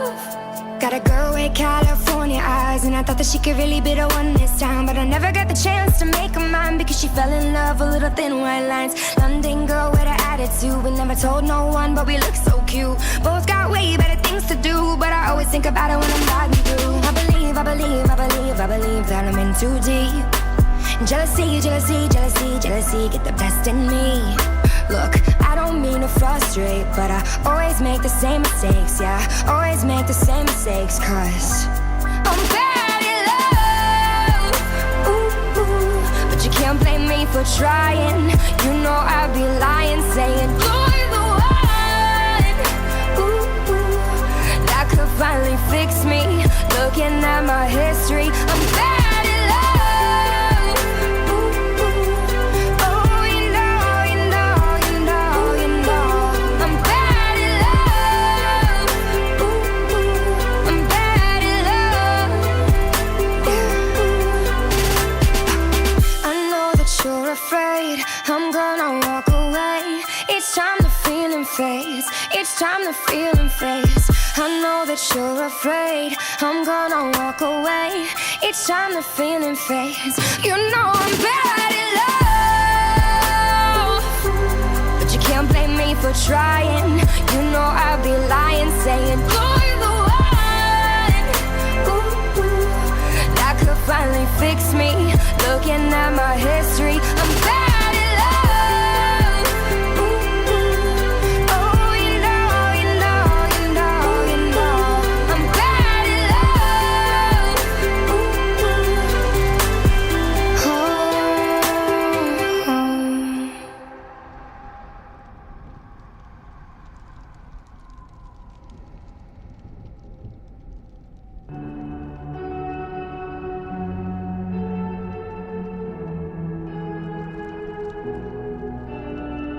love. Got a girl with California eyes, and I thought that she could really be the one this time, but I never got the chance to make her mine because she fell in love with little thin white lines. London girl with an attitude, we never told no one, but we look so cute. Both got way better things to do, but I always think about it when I'm riding through. I believe that I'm in too deep. Jealousy get the best in me. Look, I don't mean to frustrate, but I always make the same mistakes, yeah. Always make the same mistakes, cause I'm bad at love, ooh, ooh. But you can't blame me for trying. You know I'd be lying, saying you're the one, ooh, ooh. That could finally fix me. Looking at my history, I'm bad at love, ooh, ooh. Oh, you know, I'm bad at love, ooh, ooh. I'm bad at love, yeah. I know that you're afraid I'm gonna walk away. It's time the feeling fades. It's time the feeling fades. I know that you're afraid I'm gonna walk away. It's time the feeling fades. You know I'm bad at love, but you can't blame me for trying. You know I'd be lying, saying you're the one, ooh, ooh. That could finally fix me. Looking at my history, I'm bad at love, ooh, ooh. Oh, you know, I'm bad at love, ooh, ooh. Oh.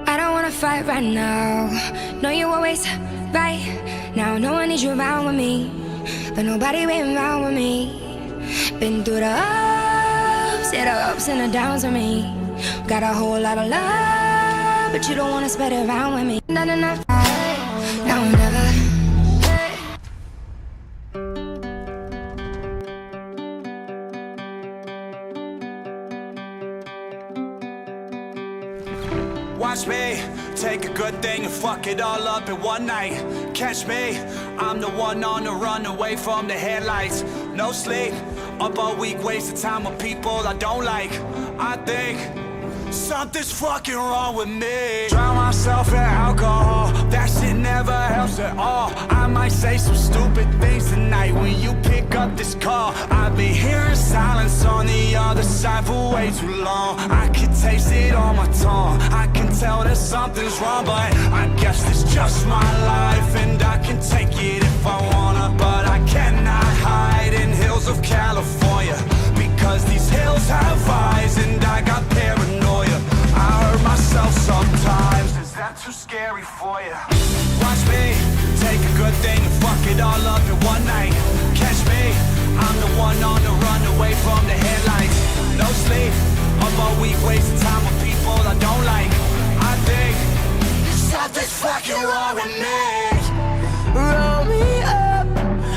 I don't wanna fight right now. No, you always right now. No one needs you around with me, but nobody been around with me. Been through the ups, yeah, the ups and the downs with me. Got a whole lot of love, but you don't wanna spread it around with me. No, never. Watch me take a good thing and fuck it all up in one night. Catch me, I'm the one on the run away from the headlights. No sleep, up all week, wasting time with people I don't like. I think something's fucking wrong with me. Drown myself in alcohol, that shit never helps at all. I might say some stupid things tonight when you pick up this call. I've been hearing silence on the other side for way too long. I can taste it on my tongue, I can tell that something's wrong, but I guess it's just my life and I can take it if I wanna. But I cannot hide in hills of California, because these hills have eyes and I got paranoia. I hurt myself sometimes, is that too scary for you? Watch me take a good thing and fuck it all up in one night. Catch me, I'm the one on the run away from the headlights. No sleep, up all week wasting time with people I don't like. I think something's fucking wrong with me. Roll me up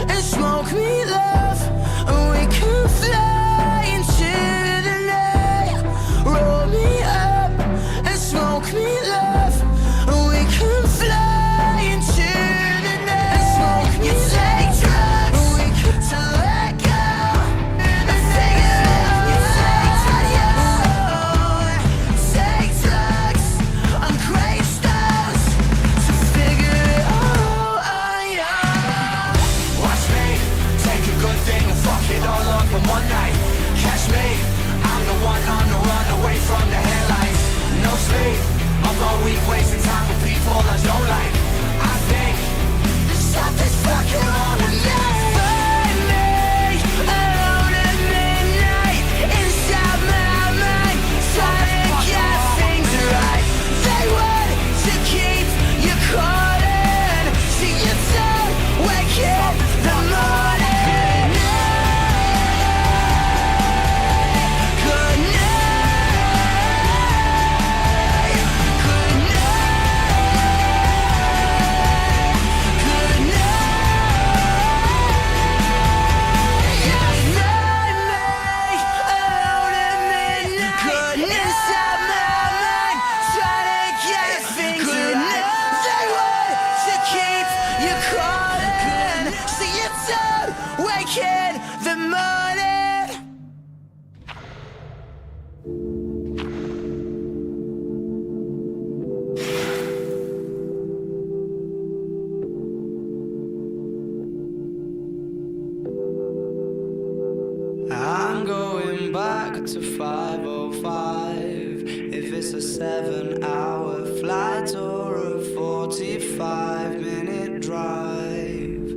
and smoke me love, and we can fly into the night. Roll me up and smoke me myself all week, wasting time for people I don't like. I think something's fucking wrong with me. Find me alone at midnight inside my mind, trying to get things right. They want to keep you calling, see you down, wake up the morning. Waking the morning. I'm going back to 5:05. If it's a 7-hour flight or a 45-minute drive,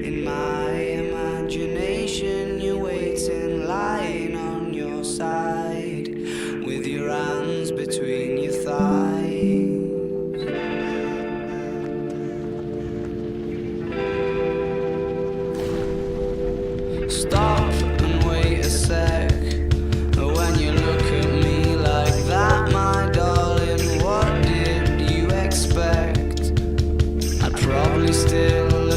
in my imagination you're waiting, lying on your side, with your hands between your thighs. Stop and wait a sec. When you look at me like that, my darling, what did you expect? I'd probably still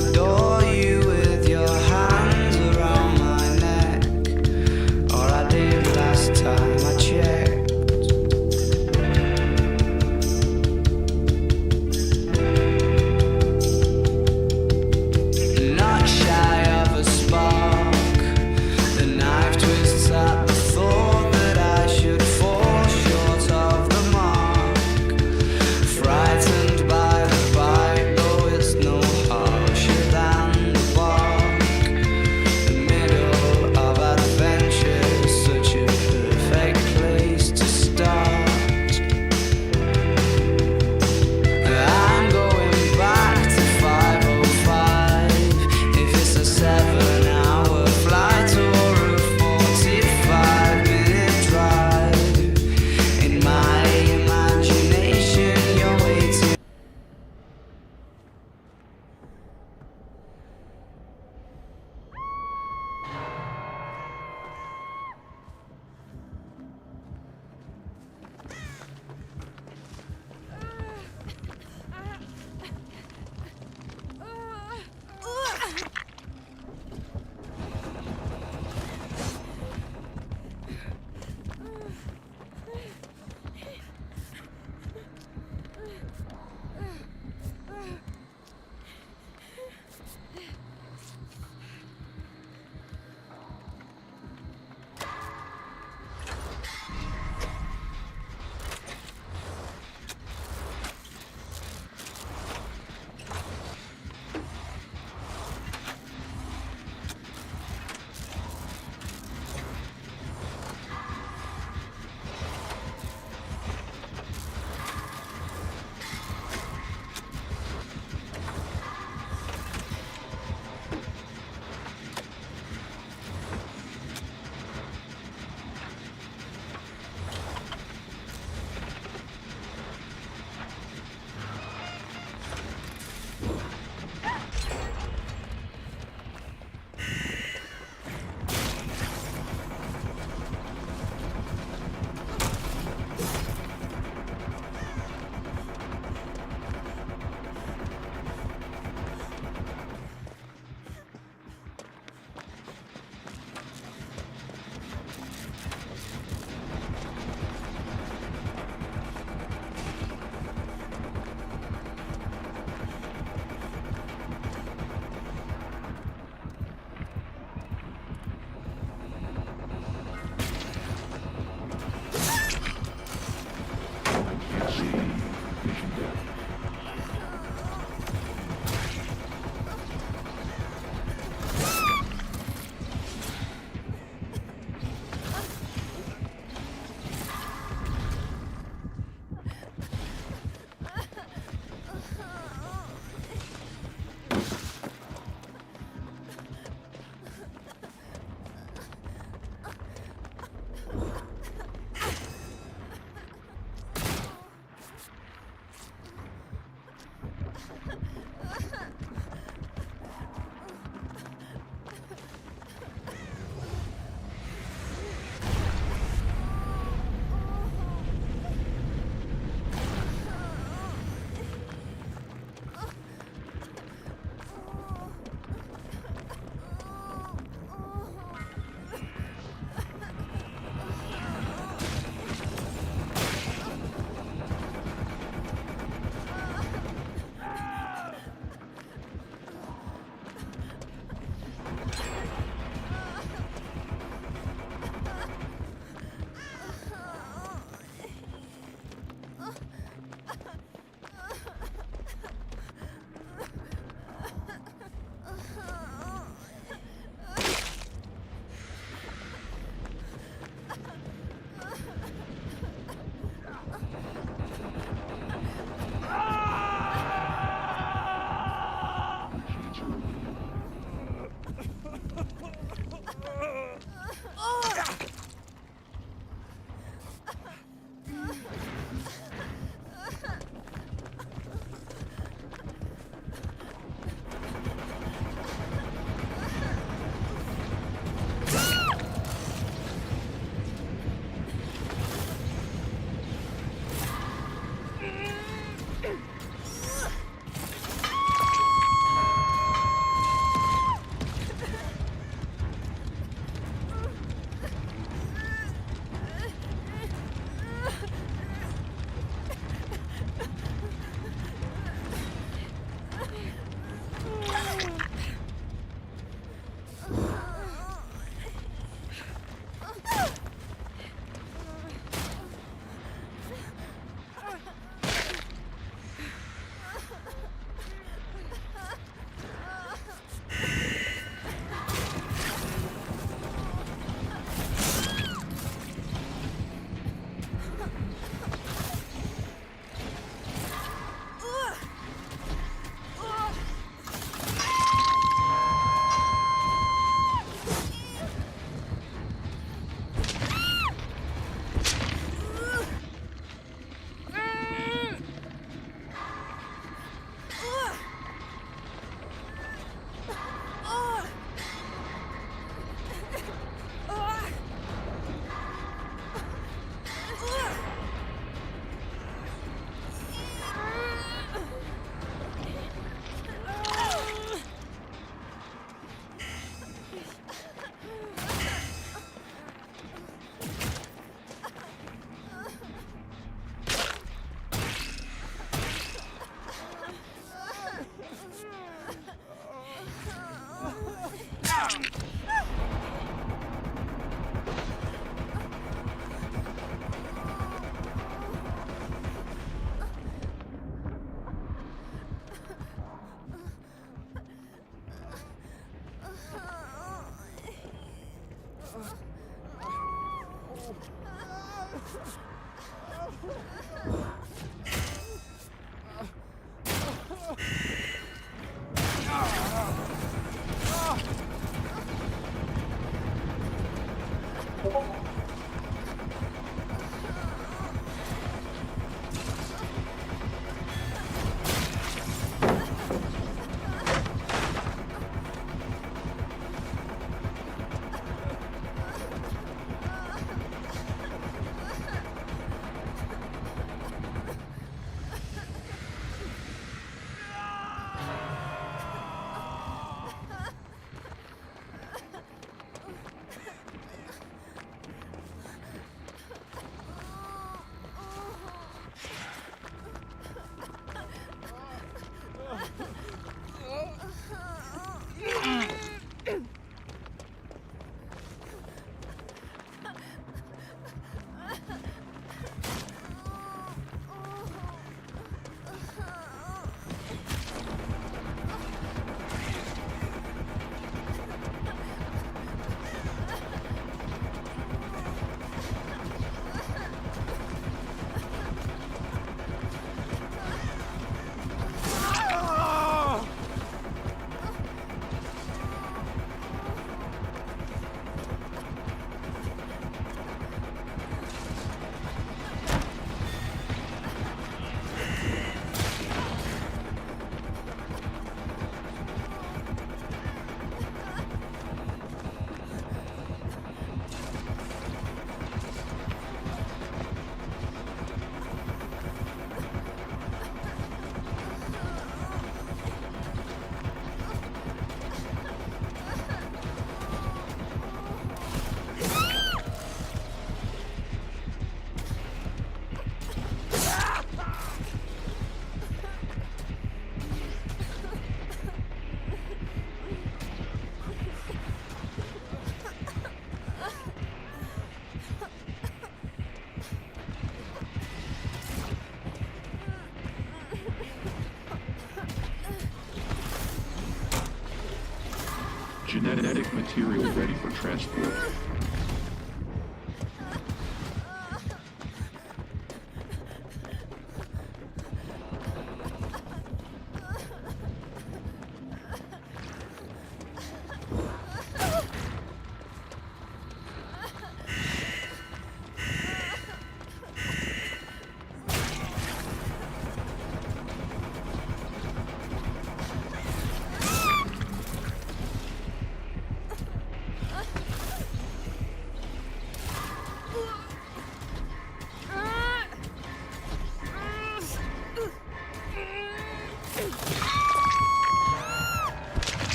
Genetic material ready for transport.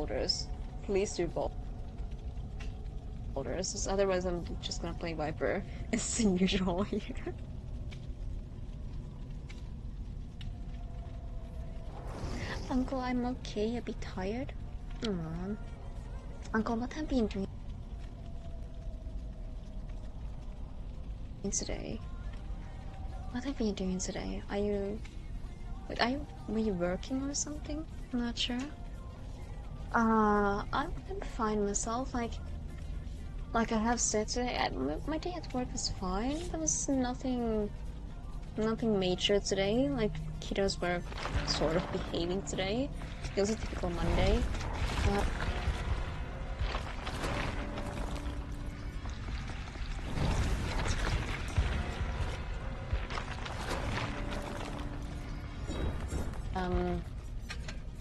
boulders. Please do boulders. Otherwise, I'm just gonna play Viper as usual here. Uncle, I'm okay. A bit tired. Uncle, what have you been doing today? What have you been doing today? Were you working or something? I'm not sure. I'm fine myself. Like I have said today, my day at work was fine. There was nothing major today. Like kiddos were sort of behaving today. It was a typical Monday.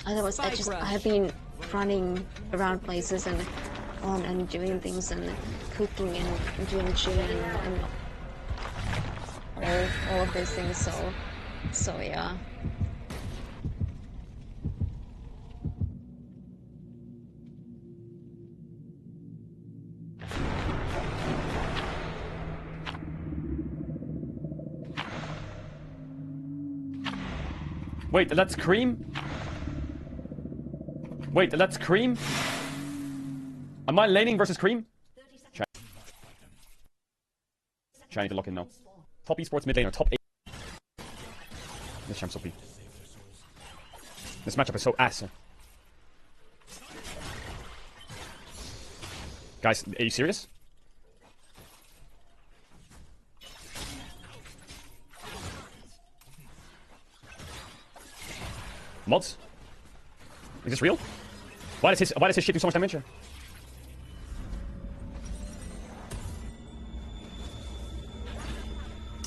Otherwise, I have been running around places and doing things and cooking and doing gym and all of those things. So yeah. Wait, that's Cream? Wait, that's Cream? Am I laning versus Cream? Trying to lock in now. Top esports mid laner, top 8. This champ's OP. This matchup is so ass. Guys, are you serious? Mods? Is this real? Why does his shit do so much damage?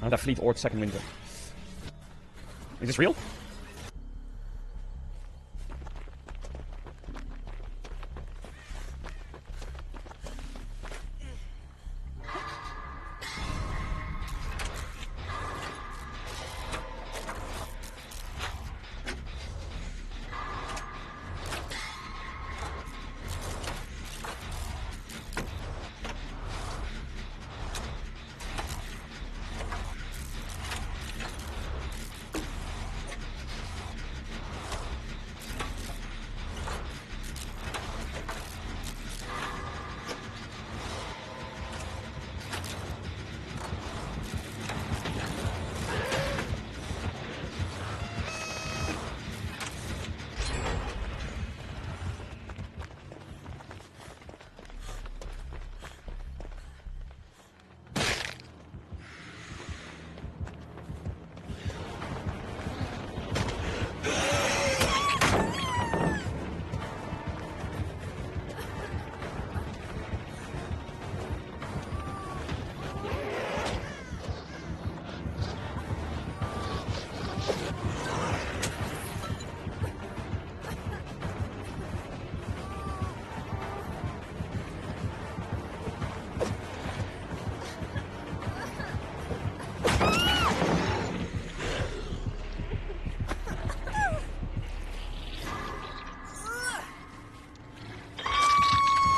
Oh, that fleet or second window. Is this real?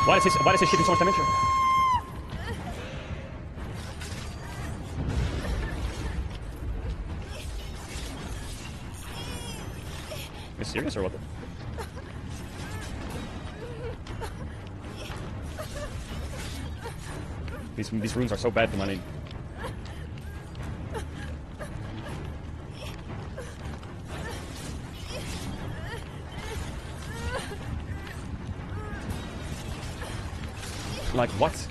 Why does his shit do so much damage? Are you serious or what? These runes are so bad for my lane. Like what?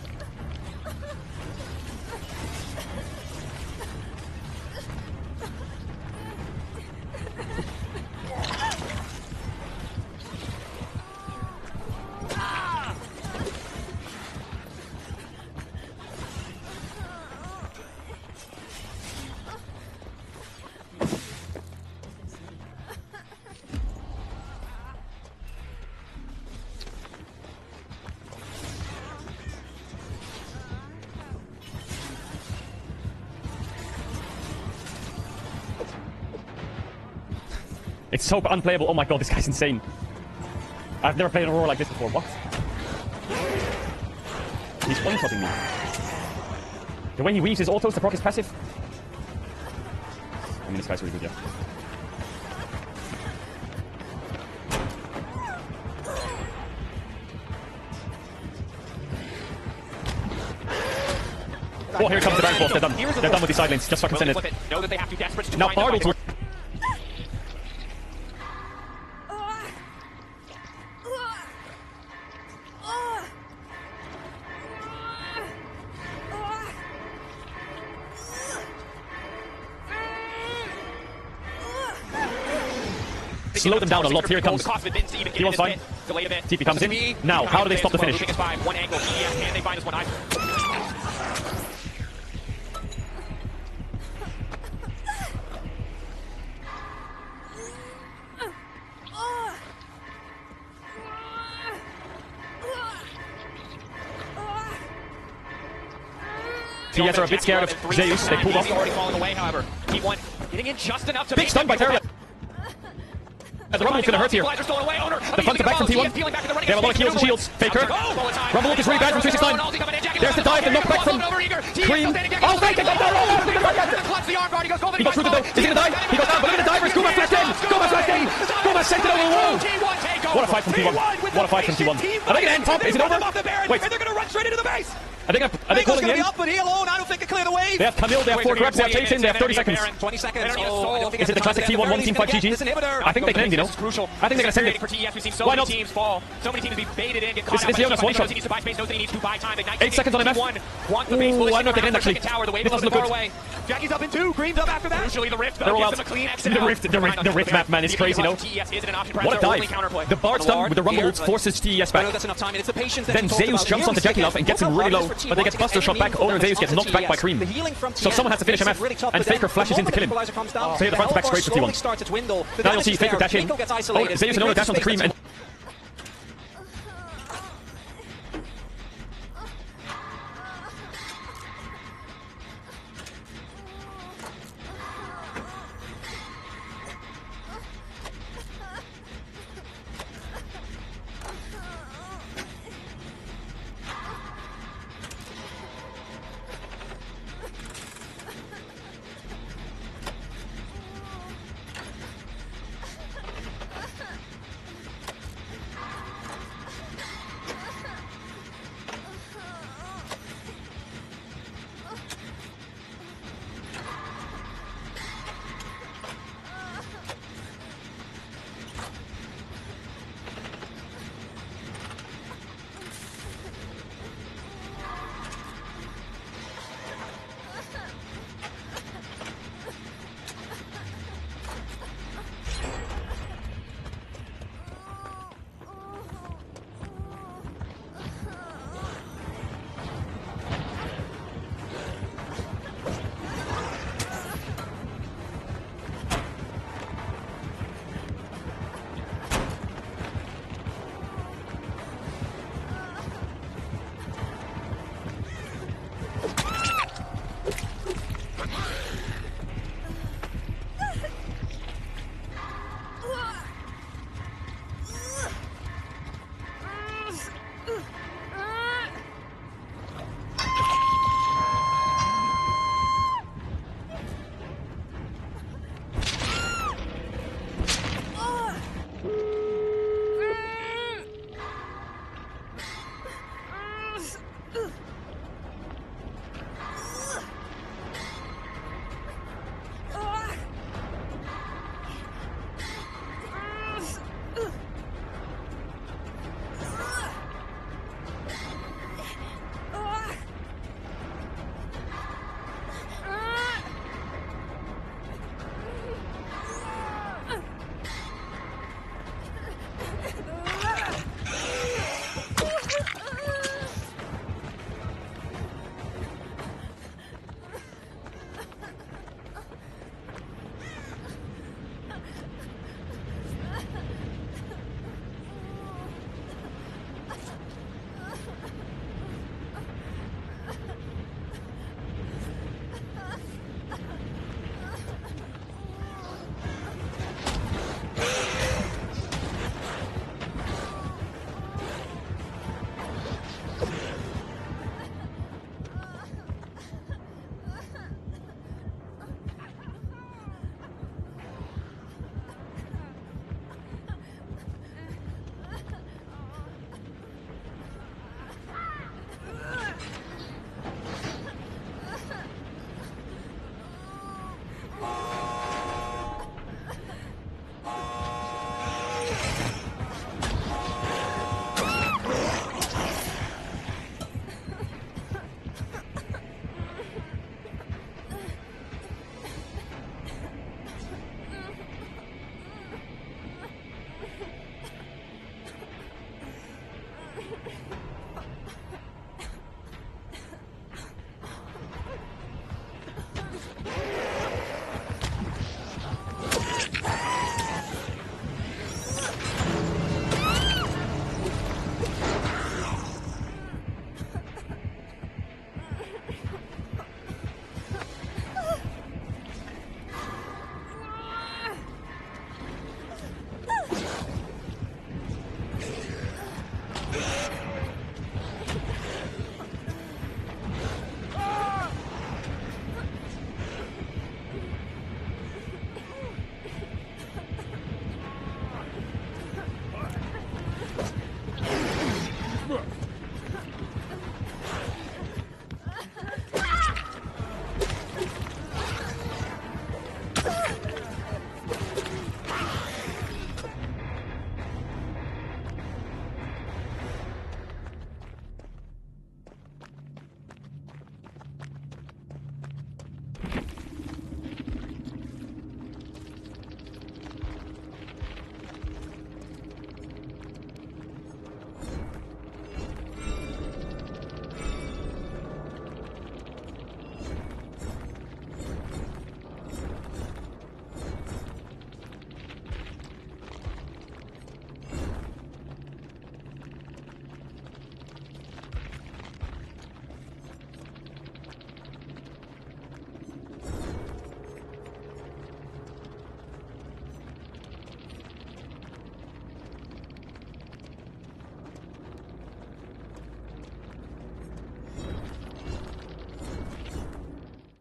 It's so unplayable. Oh my god, this guy's insane. I've never played an Aurora like this before. What? He's one-shotting me. The way he weaves his autos to proc his passive. I mean, this guy's really good, yeah. Oh, here comes the Baron Force. They're done. They're done with the side lanes. Just fucking send it. Know that they have to desperate to Now, Bard will... Slow them down a lot. Here it comes. He wants fine. TP comes in. Now, how do they stop the finish? One angle, and they find this one. TS are a bit scared of Zeus. They pulled off. Already fallen away, however. T1 getting in just enough to big stun by Terria. The Rumble's gonna hurt here. The front to back from T1. They have a lot of heals and shields. Faker. Rumble is really bad from 369. There's the dive, the knockback from Cream. Oh, Faker got that roll! He got through the though. Is he gonna die? He goes down, but look at the divers. Guma flashed in. Guma flashed in. Guma sent it over the wall. What a fight from T1. What a fight from T1. Are they gonna end top? Is it over? Wait. And they're gonna run straight into the base. Are they calling in? Up, but he alone, I don't think can clear the wave. They have Camille, they have 4 grabs, they have Jason, they have 30 seconds. 20 seconds. Is it the classic T1 1 team fight GG? I think they can end, you know. I think they're gonna send it. Why not? Teams fall. So many teams be baited in, get caught This is Leona's one shot. 8 seconds on MF. Ooh, I don't know if they can end actually. This doesn't look good. Jackie's up in 2, Green's up after that. Usually the rift. They're all out. The rift map, man, is crazy, you know. What a dive. The Bard stun with the Rumble forces TES back. Then Zeus jumps onto Jackie Love and gets him really low, but they get Buster shot back. Owner and Zeus gets knocked back by Cream. So someone has to finish MF, and Faker flashes in to kill him. So here the front to back straight for T1. Now you'll see Faker dash in. Oh, Zeus and Owner dash onto Cream, and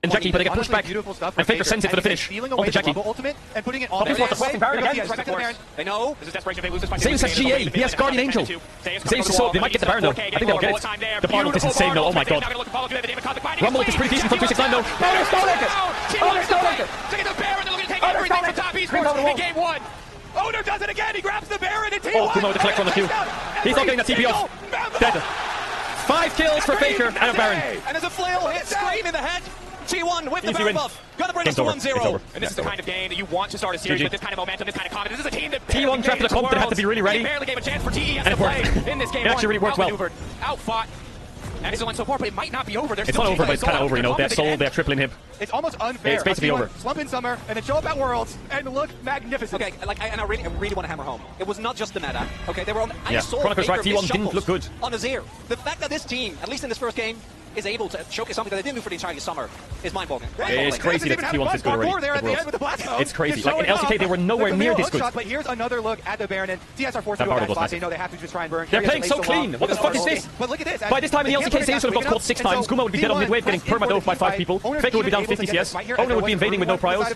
and Jackie, but they get pushed back. And Faker sends it for the finish. Onto Jackie. And putting it on Bobby's got the fucking Baron again. They know. This is desperation. They lose this fight. Zeus has GA. He has Guardian Angel. Zeus is so. They might get the Baron though. I think they'll get it. The Bardock is insane though. Oh my god. Rumble is pretty decent from 369 though. Oh, they're stolen it. Look at the Baron. They're looking to take everything from top esports in game 1. Owner does it again. He grabs the Baron and T1. Oh, Kumo with the collect from the Q. He's not getting the TP off. Dead. 5 kills for Faker and a Baron. And there's a flail hit Scream in the head. T1 with the Easy Baron win. buff. Gonna bring us to 1-0. And this is the kind of game that you want to start a series GG. with this kind of momentum, this kind of confidence. This is a team that T1 trapped the comp that had to be really ready. They barely gave a chance for TES And to it worked. play in this game. It actually really worked well. Outmaneuvered, outfought. Excellent so far, but it might not be over. It's not over, but it's kind of over, you know. They have Soul, they have triple inhib. It's almost unfair. It's basically over. Slump in summer and then show up at Worlds and look magnificent. Okay, like, I really want to hammer home. It was not just the meta. Okay, they were on. Yeah, Chronicle's right. T1 didn't look good on Azir. The fact that this team, at least in this first game, is able to showcase something that they didn't do for the entire summer is mind-boggling. It's crazy that T1's this good already. It's crazy. Like in LCK, they were nowhere near this good. But here's another look at the Baron, and TS are forced to go that spot. They know they have to just try and burn. They're playing so clean. What the fuck is this? But look at this. By this time in the LCK, Zeus would have got caught 6 times. Kuma would be dead on mid-wave getting perma-dove by 5 people. Faker would be down 50 CS. Owner would be invading with no pryos.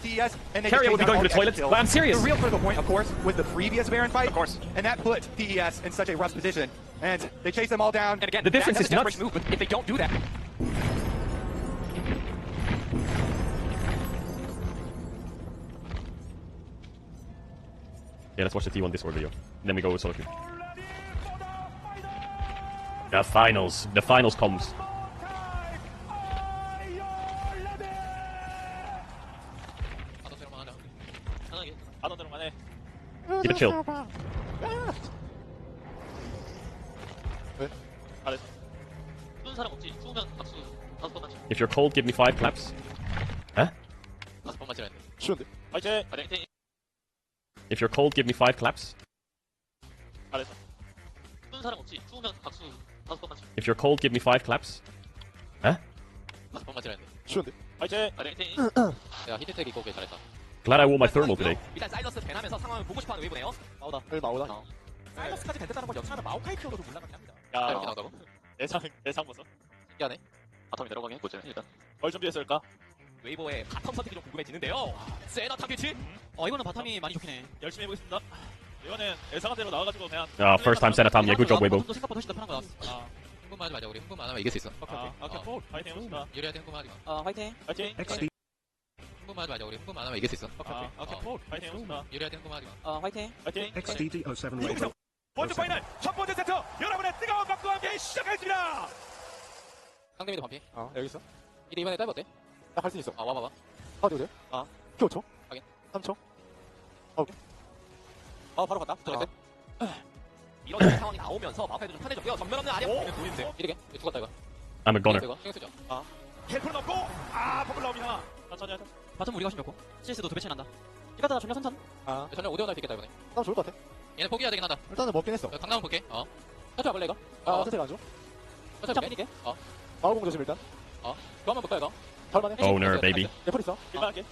Carrier would be going to the toilet. But I'm serious. The real critical point, of course, was the previous Baron fight. Of course. And that put TES in such a rough position. And they chase them all down. And again, the difference is nuts. Move, but if they don't do that. Yeah, let's watch the T1 Discord video. Then we go with solo queue. The finals. The finals comes. Keep it chill. If you're cold, give me 5 claps. Huh? If you're cold, give me 5 claps. If you're cold, give me 5 claps. Huh? Glad I wore my thermal today. 일단 사일러스 배나면서 상황을 보고 싶어하는 웨이브네요. 나오다. 사일러스까지 밴드다는 건 역시나 마오카이 킬로도 몰라가긴 합니다. 야, 이렇게 나온다고? 예상 보소. 신기하네. 바텀이 내려가긴 했고 일단. 뭘 준비했을까? 웨이버의 바텀 선택이 좀 궁금해지는데요. 세나 타겟치. 이거는 바텀이 많이 좋긴 해. 열심히 해보겠습니다. 이거는 예상한 대로 나와가지고 그냥. First time Senna Tom. Yeah, good job, Weibo. 생각보다 훨씬 더 편한 거 나왔어. 흥분하지 마자. 우리 흥분만 하면 이길 수 있어. 오케이. 파이팅 해봅시다. 유리한테 흥분하지 마. 화이팅. 흥분하지 마자. 우리 흥분만 하면 이길 수 있어. 오케이. 파이팅 해봅시다. 유리한테 흥분하지 마. 화이팅. XDD07 본주 파이널 첫 번째 세트 여러분의 뜨거운 박수와 함께 시작하겠습니다. 상대미도 반피. 여기 있어. 이번에 딸 어때? 나 갈 수 있어. 와봐봐. 어디? 키 5초? 확인. 3초? 오케이. 바로 갔다. 이런 상황이 나오면서 마우카이도 좀 편해졌고요. 전면 없는 아래 보이는데. 이렇게 죽었다 이거. I'm a gunner. 신경 쓰죠. 헬프는 없고 버블 나옵니다. 천천히 하자. 바텀 우리가 힘줬고 CS도 두 배치 난다. 이가다가 전력 선탄. 전력 5대1 날 수 있겠다 이번에. 나 좋을 것 같아. 얘네 포기해야 되긴 하다. 일단은 먹긴 했어. 강남은 볼게. 천천히 와볼래 이거? 선택 안 줘? 천천히 볼게. 마오공 조심 일단. 그거 한번 볼까 이거? Owner, baby. 레플 있어. 일반하게.